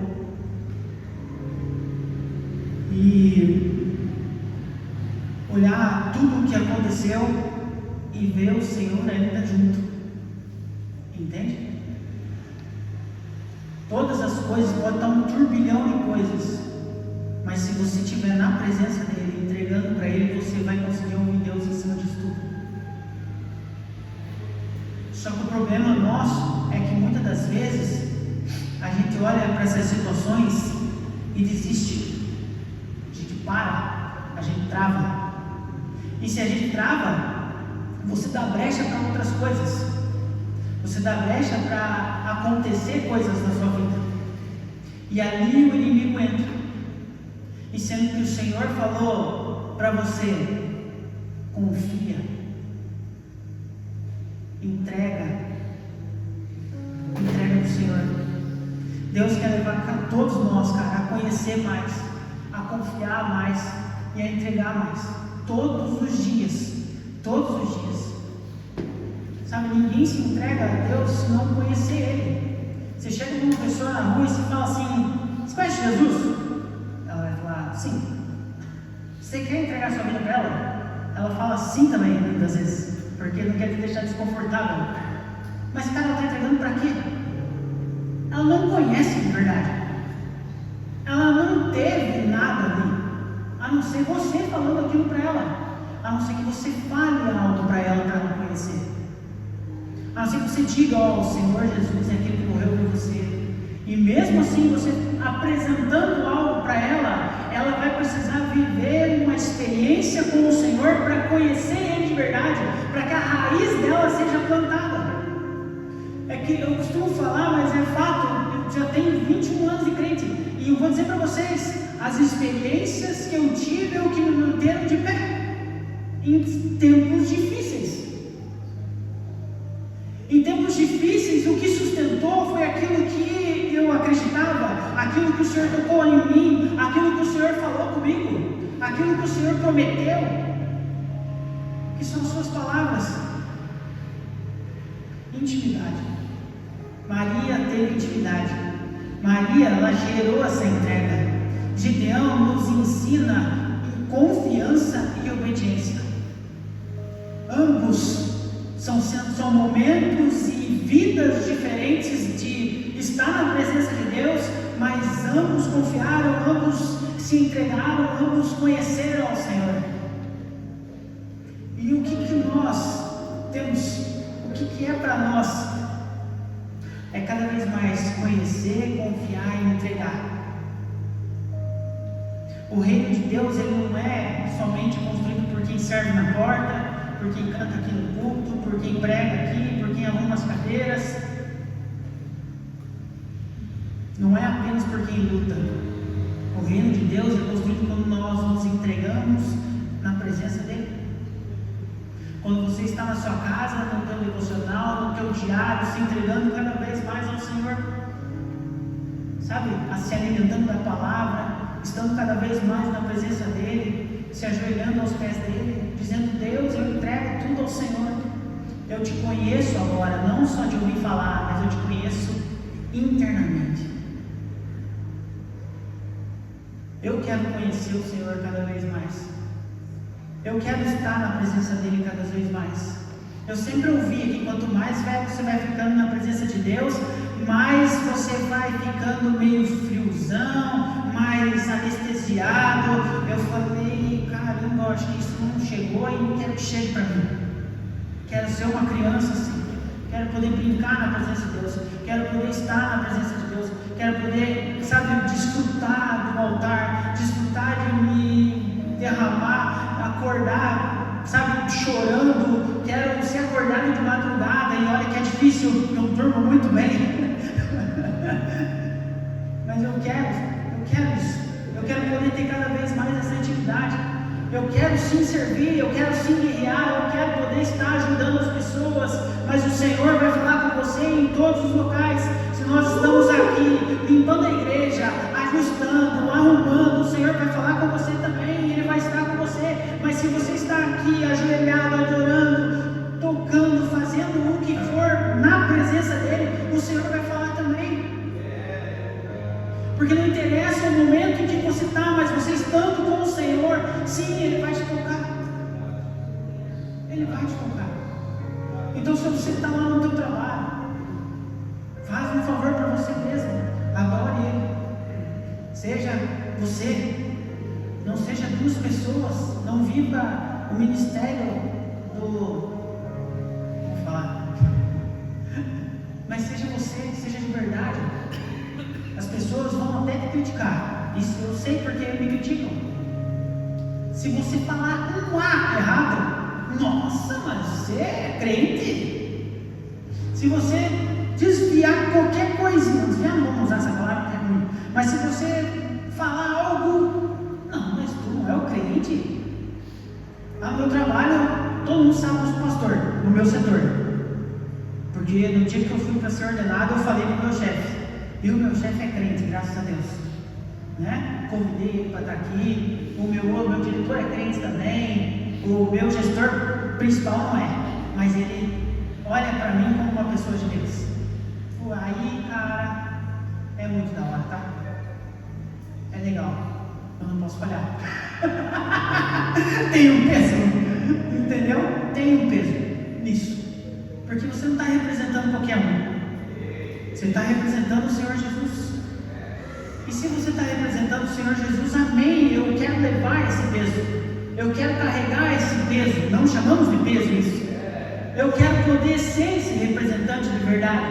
E olhar tudo o que aconteceu e ver o Senhor ainda junto, entende? Todas as coisas, pode estar um turbilhão de coisas, mas se você estiver na presença dele, entregando para ele, você vai conseguir ouvir Deus em cima disso tudo. Só que o problema nosso é que muitas das vezes a gente olha para essas situações e desiste, a gente para, a gente trava. E se a gente trava, você dá brecha para outras coisas, você dá brecha para acontecer coisas na sua vida, e ali o inimigo entra. E sendo que o Senhor falou para você: confia, entrega para o Senhor. Deus quer levar todos nós, cara, a conhecer mais, a confiar mais e a entregar mais, todos os dias, sabe, ninguém se entrega a Deus se não conhecer Ele. Você chega com uma pessoa na rua e você fala assim: você conhece Jesus? Ela vai falar sim. Você quer entregar sua vida para ela? Ela fala sim também, muitas vezes, porque não quer te deixar desconfortável. Mas cara, ela está entregando para quê? Ela não conhece de verdade, ela não teve nada ali, a não ser você falando aquilo para ela, a não ser que você fale algo para ela conhecer, a não ser que você diga: ó, o Senhor Jesus é aquele que morreu por você. E mesmo assim, você apresentando algo para ela, ela vai precisar viver uma experiência com o Senhor para conhecer Ele de verdade, para que a raiz dela seja plantada. É que eu costumo falar, mas é fato, eu já tenho 21 anos de crente, e eu vou dizer para vocês, as experiências que eu tive é o que me manteram de pé em tempos difíceis. Em tempos difíceis, o que sustentou foi aquilo que eu acreditava, aquilo que o Senhor tocou em mim, aquilo que o Senhor falou comigo, aquilo que o Senhor prometeu, que são suas palavras. Intimidade. Maria teve intimidade. Maria, ela gerou essa entrega. Gideão nos ensina em confiança e obediência. Ambos são momentos e vidas diferentes de estar na presença de Deus, mas ambos confiaram, ambos se entregaram, ambos conheceram ao Senhor. E o que nós temos, o que é para nós? É cada vez mais conhecer, confiar e entregar. O reino de Deus, ele não é somente construído por quem serve na porta, por quem canta aqui no culto, por quem prega aqui, por quem arruma as cadeiras. Não é apenas por quem luta. O reino de Deus é construído quando nós nos entregamos na presença dele. Quando você está na sua casa, no teu devocional, no teu diário, se entregando cada vez mais ao Senhor, sabe, se alimentando da palavra, estando cada vez mais na presença dele, se ajoelhando aos pés dele, dizendo: Deus, eu entrego tudo ao Senhor. Eu te conheço agora, não só de ouvir falar, mas eu te conheço internamente. Eu quero conhecer o Senhor cada vez mais. Eu quero estar na presença dele cada vez mais. Eu sempre ouvia que quanto mais velho você vai ficando na presença de Deus, mais você vai ficando meio friozão, mais anestesiado. Eu falei: caramba, acho que isso não chegou e não quero que chegue para mim. Quero ser uma criança assim. Quero poder brincar na presença de Deus. Quero poder estar na presença de Deus. Quero poder, sabe, desfrutar do altar, desfrutar de me derramar, acordar, sabe, chorando. Quero ser acordado de madrugada, e olha que é difícil, eu durmo muito bem. Mas eu quero isso. Eu quero poder ter cada vez mais essa intimidade. Eu quero sim servir, eu quero sim guerrear, eu quero poder estar ajudando as pessoas, mas o Senhor vai falar com você em todos os locais. Se nós estamos aqui limpando a igreja, ajustando, arrumando, o Senhor vai falar com você também, Ele vai estar com você. Mas se você está aqui ajoelhado, adorando, tocando, fazendo o que for na presença dEle, o Senhor vai falar também. Porque não interessa o momento em que você está, mas você estando com o Senhor, sim, Ele vai te tocar. Ele vai te tocar. Então, se você está lá no teu trabalho, faz um favor para você mesmo, adore Ele. Seja você, não seja duas pessoas, não viva o ministério vou falar, mas seja você, seja de verdade. As pessoas vão até te criticar, isso eu sei porque me criticam. Se você falar um A errado, nossa, mas você é crente. Se você desviar qualquer coisinha, desviar não, vamos usar essa palavra que é ruim, mas se você falar algo, não, mas tu não é o crente. No meu trabalho, todo mundo sabe que eu sou pastor, no meu setor, porque no dia que eu fui para ser ordenado, eu falei para o meu chefe. E o meu chefe é crente, graças a Deus, né? Convidei ele para estar aqui. O meu diretor é crente também. O meu gestor principal não é, mas ele olha para mim como uma pessoa de Deus. Aí, cara, é muito da hora, tá? É legal, eu não posso falhar. Tem um peso, entendeu? Tem um peso nisso, porque você não está representando qualquer um. Você está representando o Senhor Jesus. E se você está representando o Senhor Jesus, amém, eu quero levar esse peso. Eu quero carregar esse peso. Não chamamos de peso isso. Eu quero poder ser esse representante de verdade.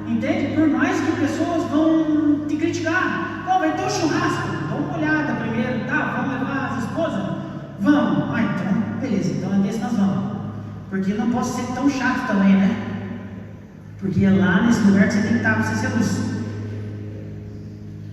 Entende? Por mais que pessoas vão te criticar. Pô, vai ter um churrasco. Dá uma olhada primeiro. Tá, vamos levar as esposas? Vamos. Ah, então, beleza. Então é desse nós vamos. Porque não posso ser tão chato também, né? Porque é lá nesse lugar que você tem que estar, você ser luz.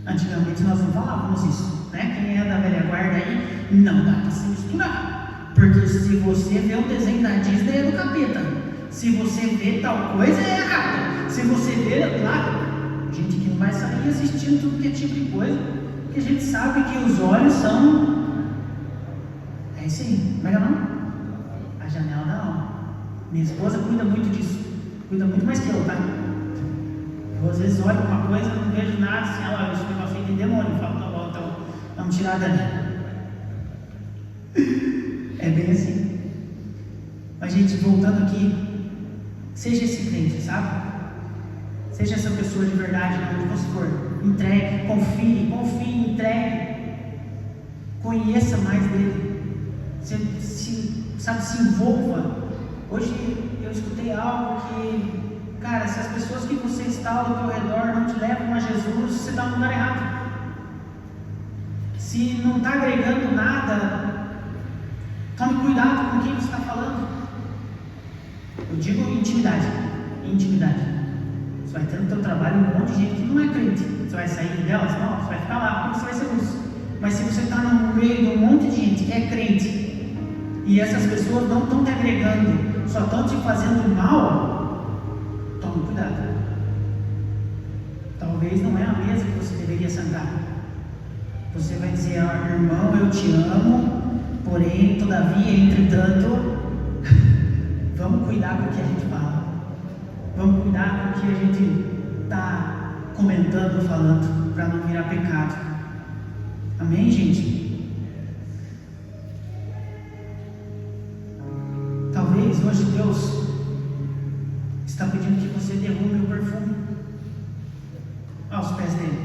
Antigamente nós não falávamos isso, né? Quem é da velha guarda aí, não dá para se misturar. Porque se você vê um desenho da Disney é do capeta. Se você vê tal coisa é errado. Se você vê, claro, gente que não vai sair assistindo tudo que é tipo de coisa, porque a gente sabe que os olhos são... É isso aí, como é que é o nome? A janela da alma. Minha esposa cuida muito disso. Cuida muito mais que eu, tá? Eu às vezes olho uma coisa, não vejo nada, assim, olha, esse negócio aí tem demônio. Eu falo, tá bom, então vamos tirar dali. É bem assim. Mas, gente, voltando aqui, seja esse crente, sabe? Seja essa pessoa de verdade, onde você for. Entregue, confie, entregue. Conheça mais dele. Se envolva. Hoje eu escutei algo que, cara, se as pessoas que você está ao teu redor não te levam a Jesus, você está no lugar errado. Se não está agregando nada, tome cuidado com quem você está falando. Eu digo intimidade. Você vai ter no teu trabalho um monte de gente que não é crente. Você vai sair delas? Não, você vai ficar lá, porque você vai ser luz. Mas se você está no meio de um monte de gente que é crente, e essas pessoas não estão te agregando, só estão te fazendo mal, tome cuidado. Talvez não é a mesa que você deveria sentar. Você vai dizer, irmão, eu te amo, porém, todavia, entretanto, vamos cuidar com o que a gente fala. Vamos cuidar com o que a gente está comentando, falando, para não virar pecado. Amém, gente? Talvez hoje Deus está pedindo que você derrume o perfume aos pés dele.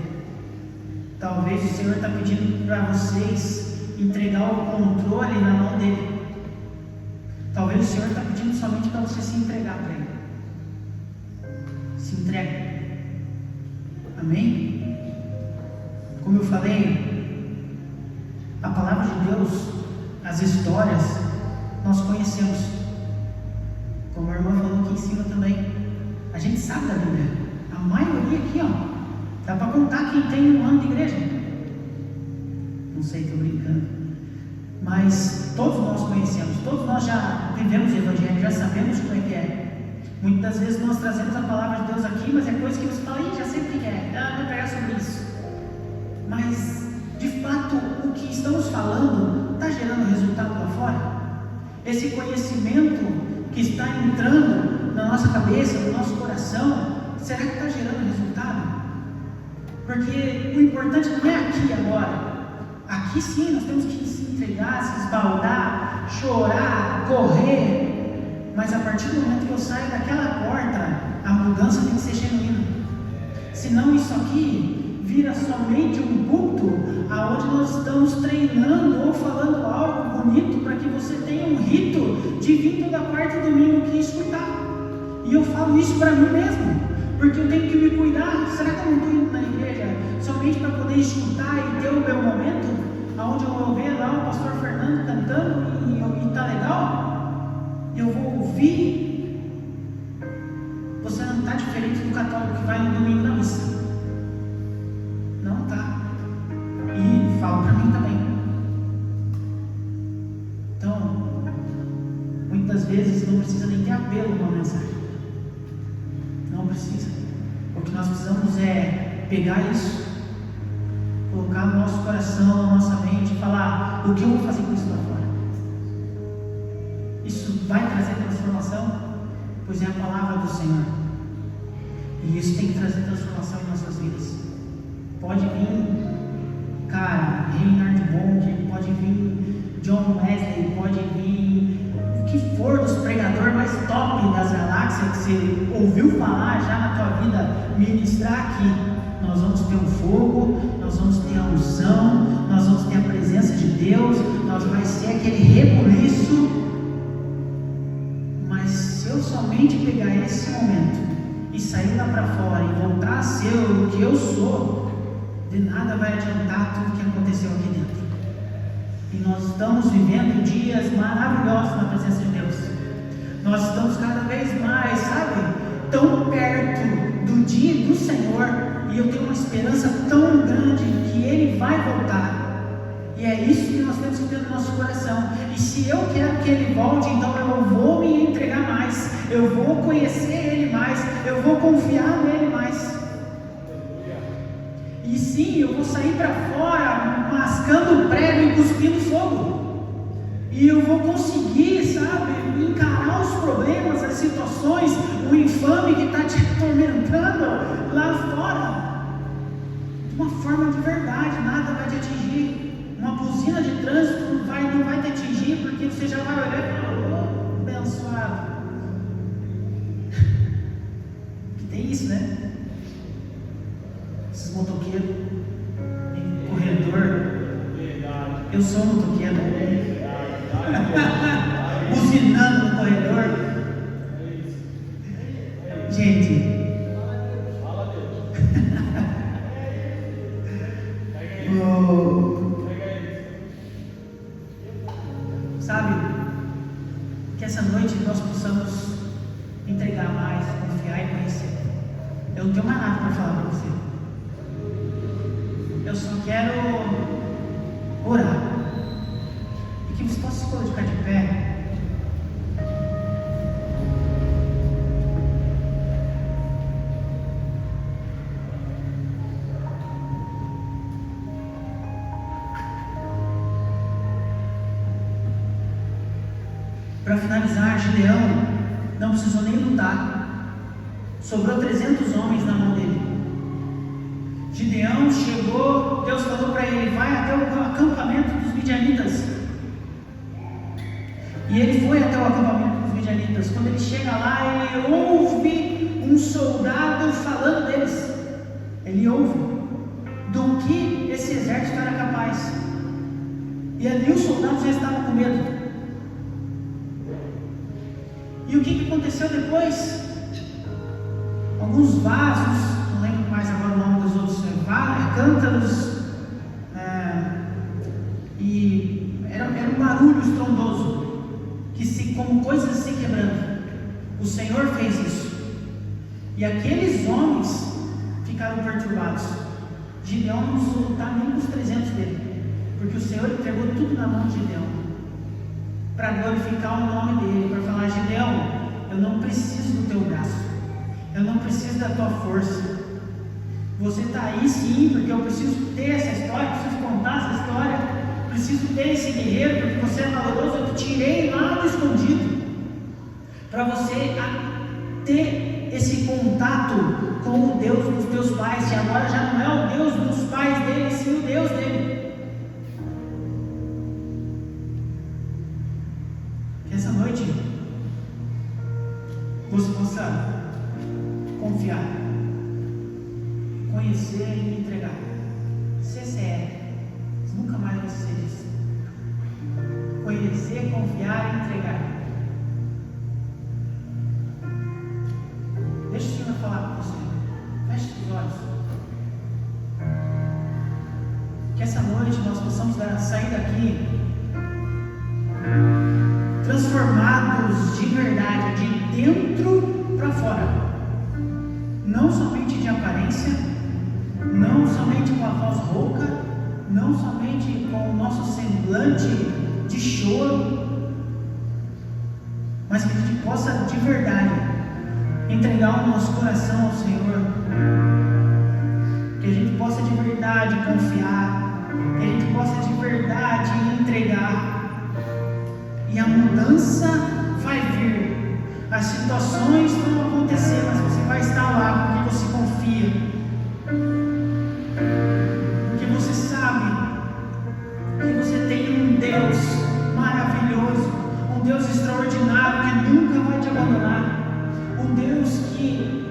Talvez o Senhor está pedindo para vocês entregar o controle na mão dele. Talvez o Senhor está pedindo somente para você se entregar para ele. Se entregue. Amém? Como eu falei, a palavra de Deus, as histórias, nós conhecemos. Como a irmã falou aqui em cima também. A gente sabe da Bíblia. A maioria aqui, ó. Dá para contar quem tem um ano de igreja. Não sei, estou brincando. Mas todos nós conhecemos. Todos nós já vivemos o Evangelho. Já sabemos como é que é. Muitas vezes nós trazemos a palavra de Deus aqui, mas é coisa que você fala, já sei o que é. Vou pregar sobre isso. Mas, de fato, o que estamos falando está gerando resultado lá fora? Esse conhecimento que está entrando na nossa cabeça, no nosso coração, será que está gerando resultado? Porque o importante não é aqui agora. Aqui sim, nós temos que se entregar, se esbaldar, chorar, correr. Mas a partir do momento que eu saio daquela porta, a mudança tem que ser genuína. Senão isso aqui vira somente um culto aonde nós estamos treinando ou falando algo bonito para que você tenha um rito de vir toda quarta e domingo aqui escutar. E eu falo isso para mim mesmo, porque eu tenho que me cuidar. Será que eu não estou indo na igreja somente para poder escutar e ter o meu momento? Aonde eu vou ver lá o pastor Fernando cantando e tá legal? Eu vou ouvir. Você não está diferente do católico que vai no domingo na missa. Não está. E falo para mim também. Então, muitas vezes não precisa nem ter apelo com a mensagem. Não precisa. O que nós precisamos é pegar isso, colocar no nosso coração, na nossa mente e falar: o que eu vou fazer com isso lá fora? Isso vai trazer transformação? Pois é a palavra do Senhor. E isso tem que trazer transformação em nossas vidas. Pode vir, cara, Reinhard Bonk, pode vir John Wesley, pode vir o que for dos pregadores mais top das galáxias que você ouviu falar já na tua vida, ministrar aqui. Nós vamos ter um fogo, nós vamos ter a unção, nós vamos ter a presença de Deus, nós vai ser aquele rebuliço. Mas se eu somente pegar esse momento e sair lá para fora e voltar a ser o que eu sou, de nada vai adiantar tudo que aconteceu aqui dentro. E nós estamos vivendo dias maravilhosos na presença de Deus. Nós estamos cada vez mais, sabe, tão perto do dia do Senhor. e eu tenho uma esperança tão grande que Ele vai voltar. E é isso que nós temos que ter no nosso coração. E se eu quero que Ele volte, então eu vou me entregar mais, eu vou conhecer Ele mais, eu vou confiar nele mais. E sim, eu vou sair para fora mascando prego e cuspindo fogo. E eu vou conseguir, sabe, encarar os problemas, as situações, o infame que está te atormentando lá fora, de uma forma de verdade. Nada vai te atingir. Uma buzina de trânsito não vai te atingir, porque você já vai olhar e falar: oh, abençoado. Que tem isso, né? Esses motoqueiros em corredor. Eu sou motoqueiro. Buzinando no corredor. Gente. Sabe, que essa noite nós possamos entregar mais, confiar e conhecer. Eu não tenho mais nada para falar para você. Eu só quero orar. E que você possa se colocar de pé. Para finalizar, Gideão não precisou nem lutar. Sobrou 300 homens na mão dele. Gideão chegou, Deus falou para ele: vai até o acampamento dos midianitas. E ele foi até o acampamento dos midianitas. Quando ele chega lá, ele ouve um soldado falando deles. Ele ouve do que esse exército era capaz. E ali os soldados já estavam com medo. E o que aconteceu depois? Alguns vasos, não lembro mais agora o nome dos outros, cântaros, e era um barulho estrondoso, como coisas se quebrando. O Senhor fez isso. E aqueles homens ficaram perturbados. Gideão não precisou lutar nem os 300 dele, porque o Senhor entregou tudo na mão de Gideão, para glorificar o nome dele, para falar: Gideão, eu não preciso do teu braço, eu não preciso da tua força. Você está aí sim, porque eu preciso ter essa história, preciso contar essa história, preciso ter esse guerreiro, porque você é valoroso. Eu te tirei lá do escondido, para você ter esse contato com o Deus dos teus pais, que agora já não é o Deus dos pais dele, sim o Deus dele. Que essa noite você possa confiar, conhecer e me entregar. CCR, nunca mais vai ser isso. Conhecer, confiar e entregar. Deixa o Senhor falar com você. Feche os olhos. Que essa noite nós possamos sair daqui transformados de verdade, de dentro para fora. Não somente de aparência, não somente com a voz rouca, não somente com o nosso semblante de choro, mas que a gente possa de verdade entregar o nosso coração ao Senhor, que a gente possa de verdade confiar, que a gente possa de verdade entregar. E a mudança vai vir. As situações vão acontecer, mas você vai estar lá porque você confia. Porque você sabe que você tem um Deus maravilhoso, um Deus extraordinário que nunca vai te abandonar, um Deus que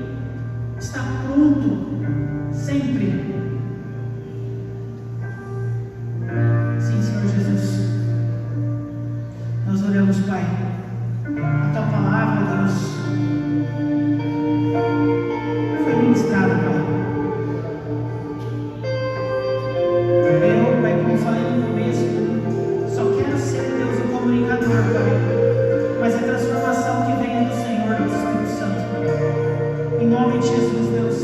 está pronto sempre. Sim, Senhor Jesus. Nós oramos, Pai, a tua palavra, Deus, foi ministrada, Pai. Eu, Pai, como eu falei no começo, só quero ser, Deus, o comunicador, Pai, mas a transformação que vem é do Senhor, do Espírito Santo. Em nome de Jesus, Deus,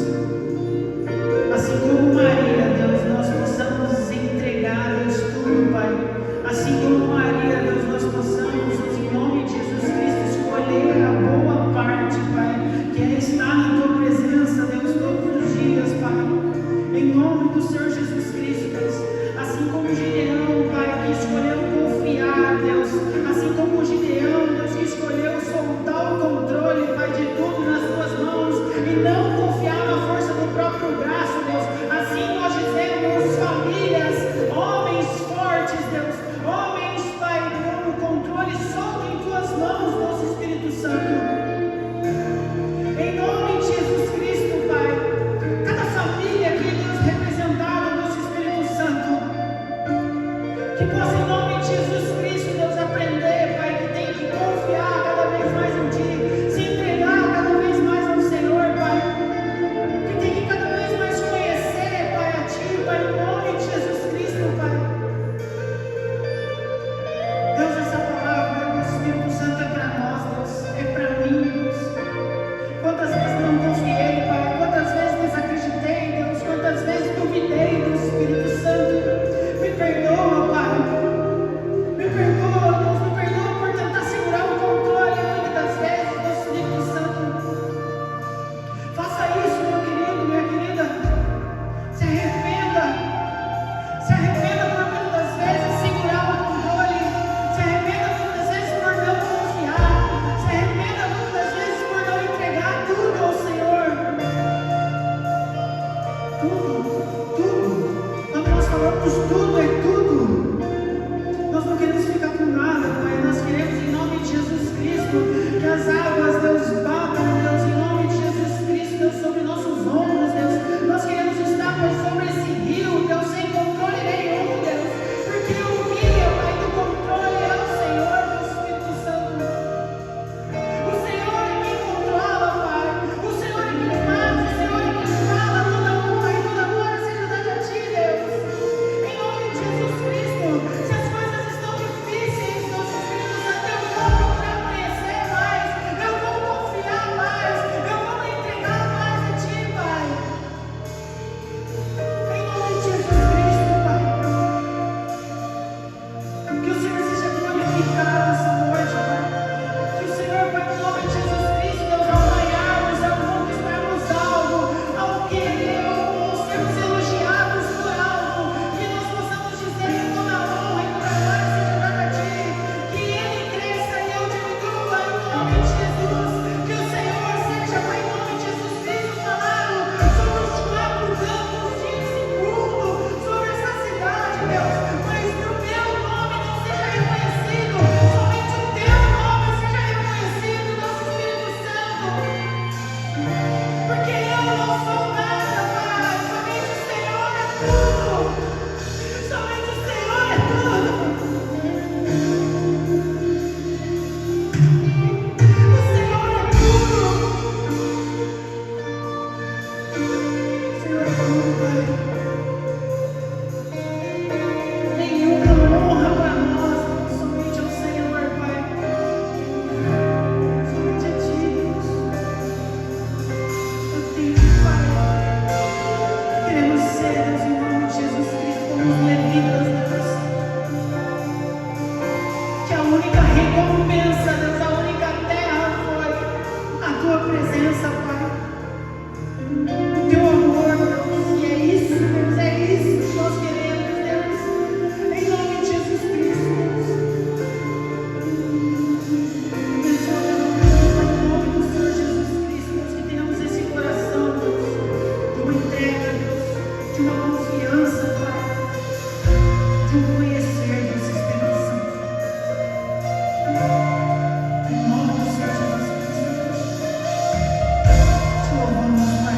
Que possa, em nome de Jesus Cristo, Deus, aprender, Pai, que tem que confiar cada vez mais em Ti, se entregar cada vez mais ao Senhor, Pai. Que tem que cada vez mais conhecer, Pai, a Ti, Pai, em nome de Jesus Cristo, Pai. Deus, essa palavra do Espírito Santo é para nós, Deus, é para mim, Deus. Quantas vezes não confiei, Pai, quantas vezes desacreditei, Deus, quantas vezes duvidei do Espírito Santo. Me perdoa, Pai. Me perdoa, Deus, me perdoa por tentar segurar o controle muitas das vezes do Espírito Santo. Faça isso, meu querido, minha querida. Se arrependa. Se arrependa por muitas das vezes segurar o controle. Se arrependa muitas vezes por não confiar. Se arrependa muitas das vezes por não entregar tudo ao Senhor. Tudo. Quando nós falamos tudo, é tudo. Nós não queremos ficar com nada, Pai. Nós queremos, em nome de Jesus Cristo, que as águas, Deus, batam, Deus, em nome de Jesus Cristo, Deus, sobre nossos ombros, Deus. Nós queremos estar, Pai, sobre esse rio, Deus, sem controle nenhum, Deus. Porque o guia, Pai, do controle é o Senhor, do Espírito Santo. O Senhor é quem controla, Pai. O Senhor é quem faz, o Senhor é quem fala. Toda honra e toda glória seja dada a Ti, Deus. Em nome de Jesus Cristo. Se as coisas estão difíceis, Deus, Espírito Santo, eu vou procurar conhecer mais. Eu vou confiar mais. Eu vou me entregar mais a Ti, Pai. Em nome de Jesus Cristo, Pai. Que o Senhor seja glorificado essa noite, Pai. Que o Senhor, Pai, em nome de Jesus Cristo, Deus, ao ganharmos, ao conquistarmos algo, ao querer, ao sermos elogiados por algo, que nós possamos dizer que toda honra e toda glória seja dada a Ti. Que Ele cresça e eu diminua, em nome de Jesus. Que o Senhor seja, Pai, em nome de Jesus Cristo, falado sobre os 4 campos desse mundo, sobre essa cidade, Deus. Mas que o Teu nome não seja reconhecido, somente o Teu nome seja reconhecido, nosso Espírito Santo. Porque eu não sou nada, Pai. Somente o Senhor é tudo. Somente o Senhor é tudo. O Senhor é tudo. O Senhor é tudo, Pai. Nenhuma honra para nós, somente ao Senhor, Pai. Somente a Ti, Deus. Eu tenho, Pai. Queremos ser, Deus, em nome de Jesus Cristo, como os levitas, Deus. Que a única recompensa, Deus, a única terra foi a Tua presença, Pai. O Teu amor, Deus. E é isso, Deus, é isso que nós queremos, Deus. Em nome de Jesus Cristo, Deus. Abençoa, Deus, em nome do Senhor Jesus Cristo, Deus, que tenhamos esse coração, Deus, de uma entrega, Deus, de uma confiança, Pai, de um conhecer, Deus, Espírito Santo. Em nome do Senhor Jesus Cristo, te louvamos, Pai.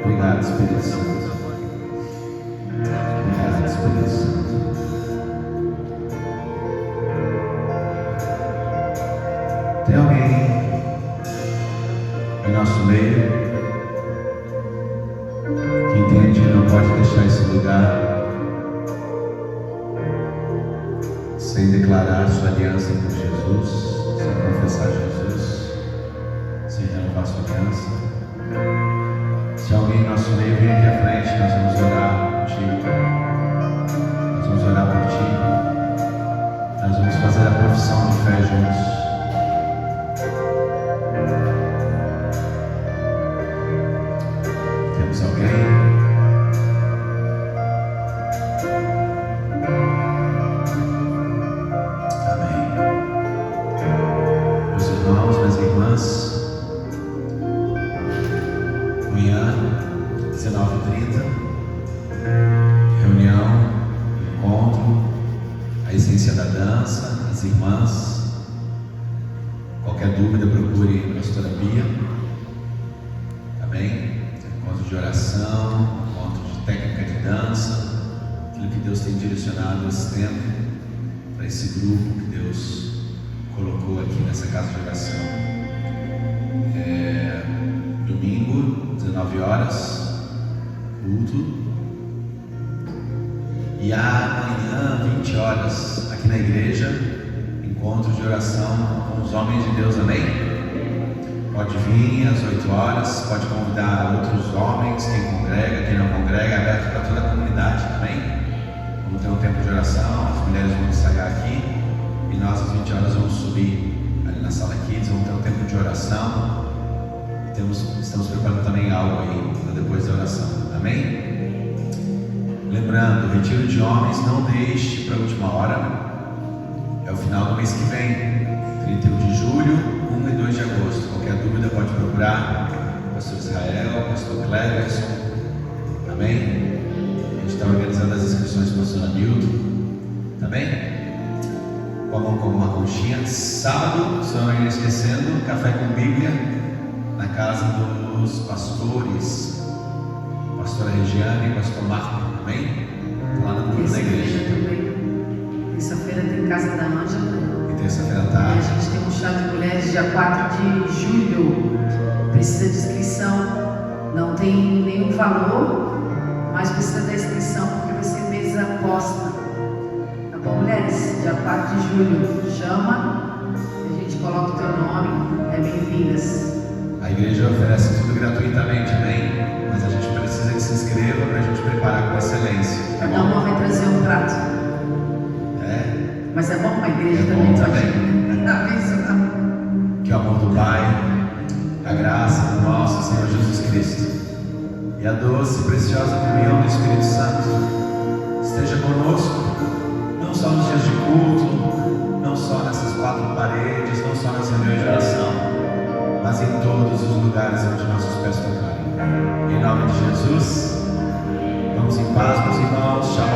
Obrigado, Espírito Santo. Obrigado, Espírito Santo. Tem alguém em nosso meio que entende que não pode deixar esse lugar sem declarar sua aliança com Jesus, sem confessar Jesus, sem renovar sua aliança? Se alguém em nosso meio vem aqui à frente, nós vamos orar contigo. Nós vamos orar por ti. Nós vamos fazer a profissão de fé juntos. Temos alguém? Amém. Meus irmãos, minhas irmãs, amanhã, 19h30, reunião, encontro, a essência da dança, as irmãs. Qualquer dúvida, procure a pastora Bia. Amém? Encontro de oração, encontro de técnica de dança, aquilo que Deus tem direcionado esse tempo para esse grupo que Deus colocou aqui nessa casa de oração. Domingo, 19 horas, culto. E amanhã, 20 horas, aqui na igreja, encontro de oração com os homens de Deus, amém? Pode vir às 8 horas, pode convidar outros homens, quem congrega, quem não congrega, é aberto para toda a comunidade, amém? Vamos ter um tempo de oração, as mulheres vão ensaiar aqui, e nós às 20 horas vamos subir ali na sala Kids, vamos ter um tempo de oração. Estamos preparando também algo aí para depois da oração, amém? Lembrando, o retiro de homens não deixe para a última hora, é o final do mês que vem, 31 de julho, 1 e 2 de agosto. Qualquer dúvida pode procurar o pastor Israel, o pastor Cleverson, amém? A gente está organizando as inscrições para o pastor Hamilton, também? Com a mão como uma conchinha. Sábado, se não esquecendo, café com Bíblia na casa dos pastores, pastora Regiane e pastor Marco, amém? Lá na igreja também. Terça-feira tem Casa da Anja. E terça-feira à E tarde. a gente tem um chá de mulheres dia 4 de julho. Precisa de inscrição. Não tem nenhum valor, mas precisa da inscrição porque vai ser mesa aposta. Tá bom, mulheres? Dia 4 de julho. Chama, a gente coloca o teu nome. É bem-vindas. A igreja oferece tudo gratuitamente, amém? Mas a gente precisa que se inscreva para a gente preparar com excelência, tá Cada uma bom? vai trazer um prato. Mas é bom a igreja bom também. Que o amor do Pai, a graça do nosso Senhor Jesus Cristo e a doce e preciosa comunhão do Espírito Santo esteja conosco, não só nos dias de culto, não só nessas 4 paredes, não só nas reuniões de oração, mas em todos os lugares onde nossos pés tocarem. Em nome de Jesus, vamos Vamos em paz, meus irmãos. Shalom.